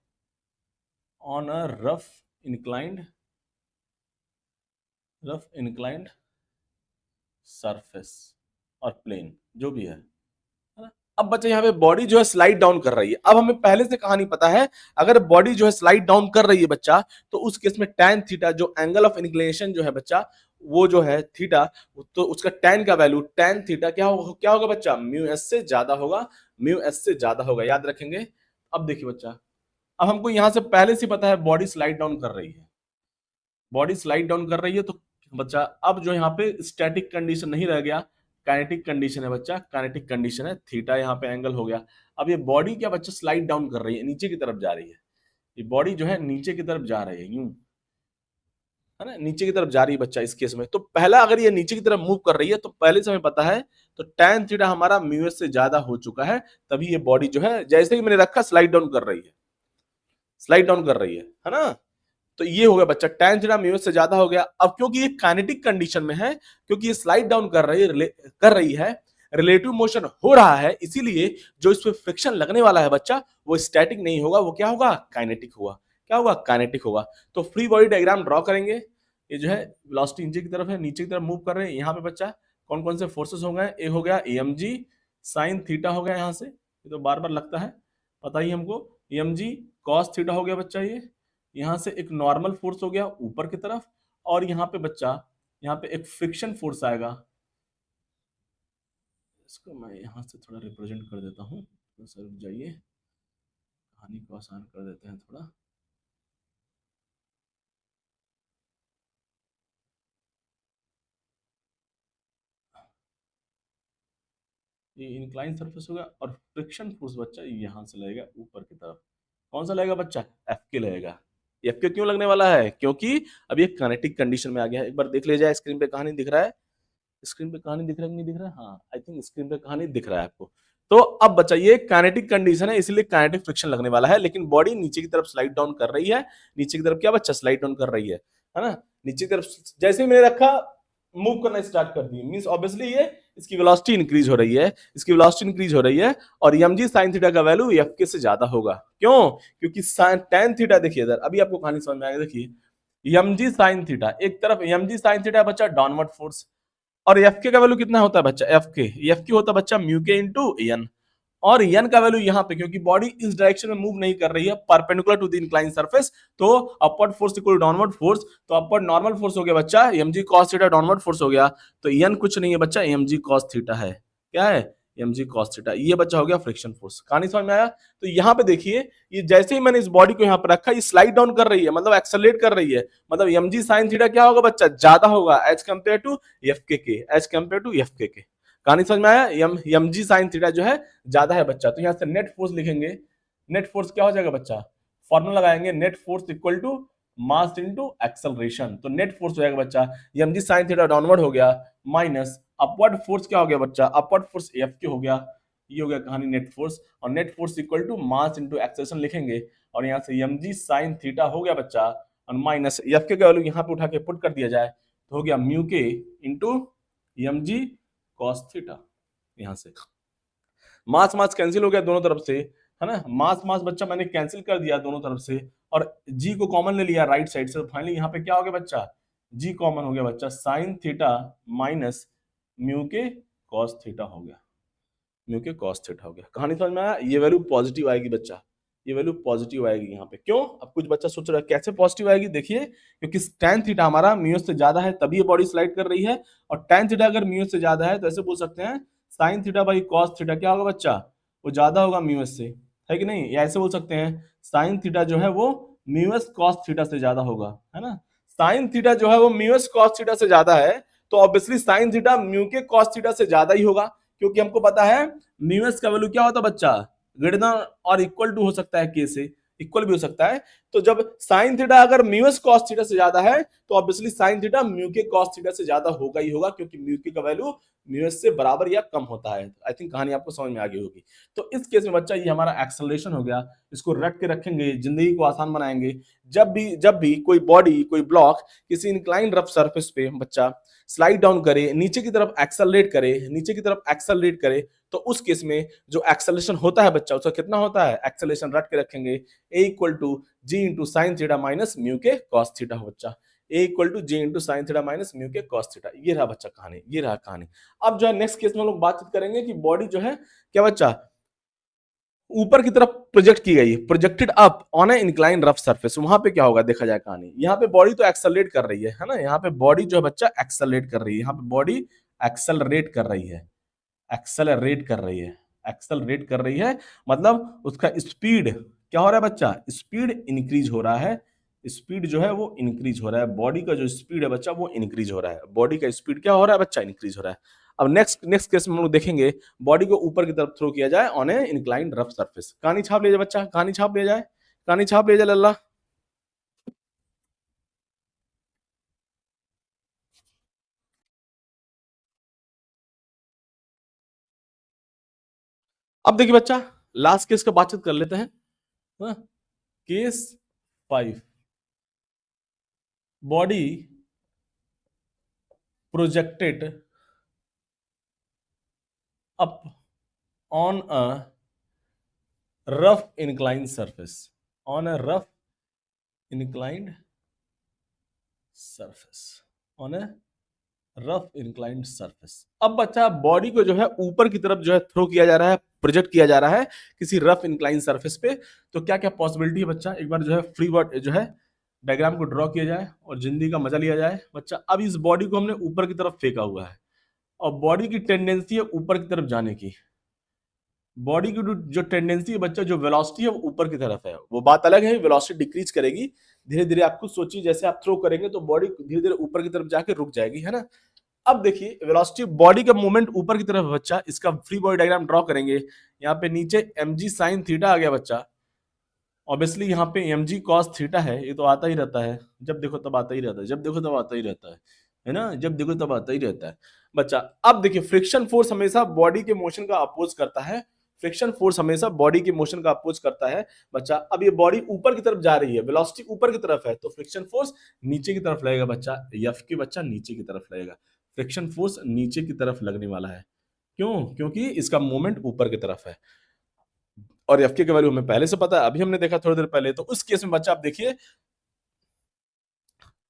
on a rough inclined surface और प्लेन जो भी है ना। अब बच्चे यहाँ पे बॉडी जो है स्लाइड डाउन कर रही है। अब हमें पहले से कहानी पता है, अगर बॉडी जो है स्लाइड डाउन कर रही है बच्चा, तो उस केस में tan थीटा जो एंगल ऑफ इंक्लिनेशन जो है बच्चा, वो जो है थीटा, तो उसका tan का वैल्यू tan थीटा क्या होगा बच्चा, म्यू एस से ज्यादा होगा, याद रखेंगे। अब देखिए बच्चा, अब हमको यहां से पहले से पता है बॉडी स्लाइड डाउन कर रही है, तो बच्चा अब जो यहाँ पे स्टैटिक कंडीशन नहीं रह गया, काइनेटिक कंडीशन है बच्चा, काइनेटिक कंडीशन है, थीटा यहाँ पे एंगल हो गया। अब ये बॉडी क्या बच्चा स्लाइड डाउन कर रही है, नीचे की तरफ जा रही है, ये बॉडी जो है नीचे की तरफ जा रही है, यूं है ना, नीचे की तरफ जा रही है बच्चा इस केस में। तो पहला अगर ये नीचे की तरफ मूव कर रही है तो पहले से हमें पता है, तो tan थीटा हमारा म्यू एस से ज्यादा हो चुका है, तभी ये बॉडी जो है जैसे ही मैंने रखा स्लाइड डाउन कर रही है ना। तो ये हो गया बच्चा, tan थीटा म्यू एस से ज्यादा हो गया। अब क्योंकि ये काइनेटिक कंडीशन में है, क्योंकि ये स्लाइड डाउन कर रही है, रिलेटिव मोशन हो रहा है, इसीलिए जो इस पे फ्रिक्शन लगने वाला है बच्चा, वो स्टैटिक नहीं होगा, वो क्या होगा, काइनेटिक होगा। तो फ्री बॉडी डायग्राम ड्रॉ करेंगे। ये जो है वेलोसिटी नीचे की तरफ है, नीचे की तरफ मूव कर रहे हैं। यहाँ पे बच्चा कौन कौन से फोर्सेस हो गए, एक हो गया mg साइन थीटा हो गया, यहाँ से ये तो बार बार लगता है, पता ही हमको, mg कॉस थीटा हो गया बच्चा, ये यहाँ से एक नॉर्मल फोर्स हो गया ऊपर की तरफ, और यहाँ पे बच्चा यहाँ पे एक फ्रिक्शन फोर्स आएगा। इसको मैं यहाँ से थोड़ा रिप्रेजेंट कर देता हूँ, तो सर रुक जाइए, कहानी को आसान कर देते हैं थोड़ा। ये इंक्लाइन सरफेस होगा और फ्रिक्शन फोर्स बच्चा यहाँ से लगेगा ऊपर की तरफ। कौन सा लगेगा बच्चा, एफ के लगेगा। एफ के क्यों लगने वाला है, क्योंकि अब ये काइनेटिक कंडीशन में आ गया है। एक बार देख लीजिए स्क्रीन पे कहानी दिख रहा है, स्क्रीन पे कहानी दिख रहा है कि नहीं दिख रहा है, हाँ आई थिंक स्क्रीन पे कहानी दिख रहा है आपको। तो अब बच्चा ये काइनेटिक कंडीशन है, इसलिए काइनेटिक फ्रिक्शन लगने वाला है, लेकिन बॉडी नीचे की तरफ स्लाइड डाउन कर रही है, नीचे की तरफ क्या बच्चा स्लाइड डाउन कर रही है ना, नीचे की तरफ जैसे ही मैंने रखा मूव करना स्टार्ट कर दी, मींस ऑब्वियसली ये इसकी वेलोसिटी इंक्रीज हो रही है, और mg sin थीटा का वैल्यू fk से ज्यादा होगा। क्यों, क्योंकि tan थीटा, देखिए इधर अभी आपको कहानी समझ में आएगा। देखिए mg sin थीटा, एक तरफ mg sin थीटा बच्चा डाउनवर्ड फोर्स, और एफ के का वैल्यू कितना होता है बच्चा, एफ के होता है बच्चा म्यू के इंटू एन, और एन का वैल्यू यहाँ पे, क्योंकि बॉडी इस डायरेक्शन में मूव नहीं कर रही है perpendicular to the incline surface, तो upward force equal downward force, तो अपवर्ड नॉर्मल फोर्स हो गया बच्चा mg cos theta, downward force हो गया, तो एन कुछ नहीं है बच्चा, mg cos थीटा है, क्या है, mg cos थीटा, ये बच्चा हो गया फ्रिक्शन फोर्स। कहानी समझ में आया। तो यहाँ पे देखिए, ये जैसे ही मैंने इस बॉडी को यहाँ पे रखा, ये स्लाइड डाउन कर रही है, मतलब एक्सेलरेट कर रही है, मतलब mg sin थीटा क्या होगा बच्चा, ज्यादा होगा एज कंपेयर टू एफ के। कहानी समझ में आया, mg sin थीटा जो है ज्यादा है बच्चा। तो यहाँ से नेट फोर्स लिखेंगे, नेट फोर्स क्या हो जाएगा बच्चा, फॉर्मूला लगाएंगे, net force equal to mass into acceleration, तो नेट फोर्स हो जाएगा बच्चा mg sin थीटा डाउनवर्ड हो गया, माइनस अपवर्ड फोर्स क्या हो गया बच्चा, अपवर्ड फोर्स एफ के हो गया, ये हो गया कहानी नेट फोर्स, और net force equal to mass into acceleration लिखेंगे, और यहाँ से mg sin थीटा हो गया बच्चा, और माइनस एफ के का वैल्यू यहाँ पे उठा के पुट कर दिया जाए, तो हो गया म्यू के इंटू mg cos थीटा। यहाँ से मास मास कैंसिल हो गया दोनों तरफ से, है ना, मास मास बच्चा मैंने कैंसिल कर दिया दोनों तरफ से, और g को कॉमन ले लिया राइट साइड से, फाइनली यहाँ पे क्या हो गया बच्चा, g कॉमन हो गया बच्चा, साइन थीटा माइनस म्यू के cos थीटा हो गया, कहानी समझ में आया। ये वैल्यू पॉजिटिव आएगी बच्चा, ये वैल्यू पॉजिटिव आएगी यहाँ पे। क्यों, अब कुछ बच्चा सोच रहा है कैसे पॉजिटिव आएगी, देखिए क्योंकि tan थीटा हमारा म्यू से ज्यादा है, तभी ये बॉडी स्लाइड कर रही है, और tan थीटा अगर म्यू से ज्यादा है तो ऐसे बोल सकते हैं sin theta by cos theta क्या होगा बच्चा, वो ज्यादा होगा म्यू से, है कि नहीं, या ऐसे बोल सकते हैं sin थीटा जो है वो म्यू cos थीटा से ज्यादा होगा, है ना, sin थीटा जो है वो म्यू cos थीटा से ज्यादा है, तो ऑब्वियसली sin थीटा म्यू के cos थीटा से ज्यादा ही होगा, क्योंकि हमको पता है म्यू का वैल्यू क्या होता है बच्चा, ग्रेटर देन और इक्वल टू हो सकता है के से, इक्वल भी हो सकता है। तो जब साइन थीटा अगर म्यू एस कॉस थीटा से ज्यादा है तो ऑब्वियसली साइन थीटा म्यू के कॉस थीटा से ज्यादा होगा ही होगा, क्योंकि म्यू के का वैल्यू म्यू एस से बराबर या कम होता है। आई थिंक कहानी आपको समझ में आ गई होगी। तो इस केस में बच्चा ये हमारा एक्सेलरेशन हो गया, इसको रट के रखेंगे, जिंदगी को आसान बनाएंगे। जब भी कोई बॉडी, कोई ब्लॉक किसी इंक्लाइन रफ सरफेस पे बच्चा स्लाइड डाउन करे, नीचे की तरफ एक्सेलरेट करे, नीचे की तरफ एक्सेलरेट करे, तो उस केस में जो एक्सेलरेशन होता है बच्चा, उसका कितना होता है, एक्सेलरेशन रट के रखेंगे, A equal to G into sine theta minus mu के कॉस थीटा हो बच्चा, A equal to G into sine theta minus mu के कॉस थीटा। ये रहा बच्चा कहानी, ये रहा कहानी। अब जो है नेक्स्ट केस में हम लोग बातचीत करेंगे कि बॉडी जो है क्या बच्चा ऊपर की तरफ प्रोजेक्ट की गई, projected up on A incline rough surface, वहां पे क्या होगा देखा जाए कहानी। यहाँ पे बॉडी तो एक्सेलरेट कर रही है ना, यहाँ पे बॉडी जो है बच्चा एक्सेलरेट कर रही है, यहाँ पे बॉडी एक्सेलरेट कर रही है, एक्सेलरेट कर रही है, एक्सेलरेट कर रही है, मतलब उसका स्पीड क्या हो रहा है बच्चा, स्पीड इंक्रीज हो रहा है, स्पीड जो है वो इंक्रीज हो रहा है, बॉडी का जो स्पीड है बच्चा वो इंक्रीज हो रहा है, बॉडी का स्पीड क्या हो रहा है बच्चा, इंक्रीज हो रहा है। अब नेक्स्ट केस में हम लोग देखेंगे बॉडी को ऊपर की तरफ थ्रो किया जाए on A inclined rough surface. कहानी छाप लिया जाए बच्चा, कहानी छाप लिया जाए, कहानी छाप लिया जाए लल्ला। अब देखिए बच्चा लास्ट केस का बातचीत कर लेते हैं। हाँ? Case 5, body projected up on a rough inclined surface, on a rough inclined surface, on a rough inclined surface. अब बच्चा बॉडी को जो है ऊपर की तरफ जो है थ्रो किया जा रहा है, प्रोजेक्ट किया जा रहा है किसी रफ इंक्लाइंड सरफेस पे, तो क्या क्या पॉसिबिलिटी है बच्चा, एक बार जो है फ्री वर्ड जो है डायग्राम को ड्रॉ किया जाए और जिंदगी का मजा लिया जाए बच्चा। अब इस बॉडी को हमने ऊपर की तरफ फेंका हुआ है और बॉडी की टेंडेंसी है ऊपर की तरफ जाने की, बॉडी की जो टेंडेंसी है बच्चा, जो वेलोसिटी है वो ऊपर की तरफ है, वो बात अलग है, वेलोसिटी डिक्रीज करेगी धीरे धीरे। आप खुद सोचिए जैसे आप थ्रो करेंगे तो बॉडी धीरे धीरे ऊपर की तरफ जाके रुक जाएगी, है ना। अब देखिए वेलोसिटी, बॉडी का मूवमेंट ऊपर की तरफ है बच्चा, इसका फ्री बॉडी डायग्राम ड्रॉ करेंगे। यहाँ पे नीचे mg sin थीटा आ गया बच्चा, ऑब्वियसली यहाँ पे mg cos थीटा है, ये तो आता ही रहता है, जब देखो तब आता ही रहता है, जब देखो तब आता ही रहता है ना, जब देखो तब आता ही रहता है बच्चा। अब देखिए फ्रिक्शन फोर्स हमेशा बॉडी के मोशन का अपोज करता है, फ्रिक्शन फोर्स हमेशा बॉडी के मोशन का अपोज करता है बच्चा। अब ये बॉडी ऊपर की तरफ जा रही है, वेलोसिटी ऊपर की तरफ है, तो फ्रिक्शन फोर्स नीचे की तरफ लगेगा बच्चा, एफ की बच्चा नीचे की तरफ लगेगा, फ्रिक्शन फोर्स नीचे की तरफ लगने वाला है। क्यों? क्योंकि इसका मोमेंट ऊपर की तरफ है और एफ के वैल्यू हमें पहले से पता है, अभी हमने देखा थोड़ी देर पहले। तो उस केस में बच्चा आप देखिए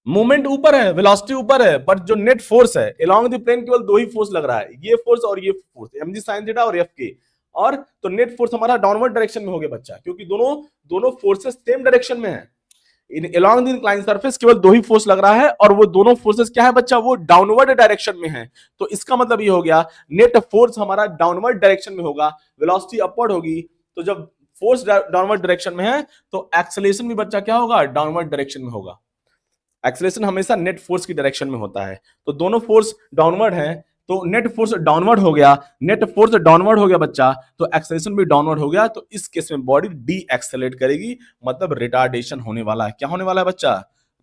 मूवमेंट ऊपर है, वेलोसिटी ऊपर है, बट जो नेट फोर्स है अलोंग द प्लेन केवल दो ही फोर्स लग रहा है, ये फोर्स और ये फोर्स, mg sin थीटा और एफ के। और तो नेट फोर्स हमारा डाउनवर्ड डायरेक्शन में हो गया बच्चा, क्योंकि दोनों फोर्सेस सेम डायरेक्शन में है। अलोंग द इंक्लाइन सरफेस केवल दो ही फोर्स लग रहा है और वो दोनों फोर्सेस क्या है बच्चा, वो डाउनवर्ड डायरेक्शन में है। तो इसका मतलब ये हो गया नेट फोर्स हमारा डाउनवर्ड डायरेक्शन में होगा, वेलोसिटी अपवर्ड होगी। तो जब फोर्स डाउनवर्ड डायरेक्शन में है तो एक्सेलरेशन भी बच्चा क्या होगा, डाउनवर्ड डायरेक्शन में होगा। एक्सेलरेशन हमेशा नेट फोर्स की डायरेक्शन में होता है, तो दोनों फोर्स डाउनवर्ड है, तो नेट फोर्स डाउनवर्ड हो गया, नेट फोर्स डाउनवर्ड हो गया बच्चा, तो एक्सेलरेशन भी डाउनवर्ड हो गया। तो इस केस में बॉडी डी एक्सेलरेट करेगी, मतलब रिटार्डेशन होने वाला है। क्या होने वाला है बच्चा,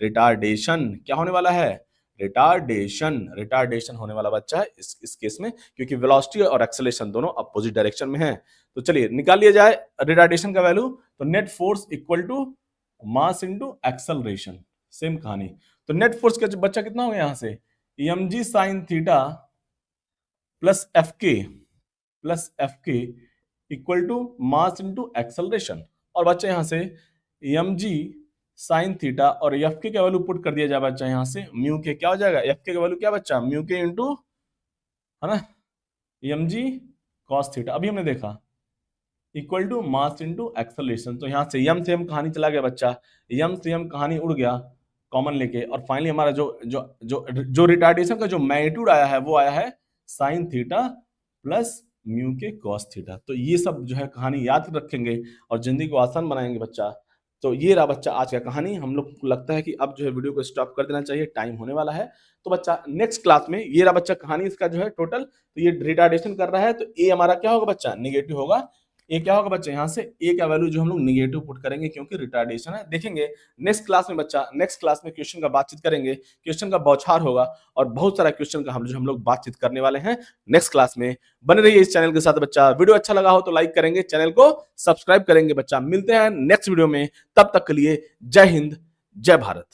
रिटार्डेशन। क्या होने वाला है, रिटार्डेशन, रिटार्डेशन होने वाला बच्चा है इस केस में, क्योंकि वेलोसिटी और एक्सेलरेशन दोनों अपोजिट डायरेक्शन में है। तो चलिए निकाल लिया जाए रिटार्डेशन का वैल्यू, तो net force equal to mass into acceleration, same कहानी। तो नेट फोर्स का बच्चा कितना हो गया यहां से, mg sin theta plus F के equal to mass into acceleration. और बच्चा यहां से mg sin थीटा और एफ के वैल्यू पुट कर दिया जाए बच्चा, यहां से म्यू के क्या हो जाएगा, एफ के वैल्यू क्या बच्चा, म्यू के इंटू, है ना, mg cos थीटा, अभी हमने देखा equal to mass into acceleration. तो यहां से यम से हम कहानी चला गया बच्चा, यम से हम कहानी उड़ गया कॉमन लेके, और फाइनली हमारा जो जो जो जो रिटार्डेशन का जो मैग्नीट्यूड आया है वो आया है साइन थीटा प्लस म्यू के कॉस थीटा। तो ये सब जो है कहानी याद रखेंगे और जिंदगी को आसान बनाएंगे बच्चा। तो ये रहा बच्चा आज का कहानी। हम लोग को लगता है कि अब जो है वीडियो को स्टॉप कर देना चाहिए, टाइम होने वाला है। तो बच्चा नेक्स्ट क्लास में ये रहा बच्चा कहानी इसका जो है टोटल, तो ये रिटार्डेशन कर रहा है, तो ए हमारा क्या होगा बच्चा, नेगेटिव होगा। ए क्या होगा बच्चा, यहाँ से ए का वैल्यू जो हम लोग निगेटिव पुट करेंगे क्योंकि रिटार्डेशन है। देखेंगे नेक्स्ट क्लास में बच्चा, नेक्स्ट क्लास में क्वेश्चन का बातचीत करेंगे, क्वेश्चन का बौछार होगा और बहुत सारा क्वेश्चन का हम लोग बातचीत करने वाले हैं नेक्स्ट क्लास में। बने रहिए इस चैनल के साथ बच्चा। वीडियो अच्छा लगा हो तो लाइक करेंगे, चैनल को सब्सक्राइब करेंगे बच्चा। मिलते हैं नेक्स्ट वीडियो में, तब तक के लिए जय हिंद, जय भारत।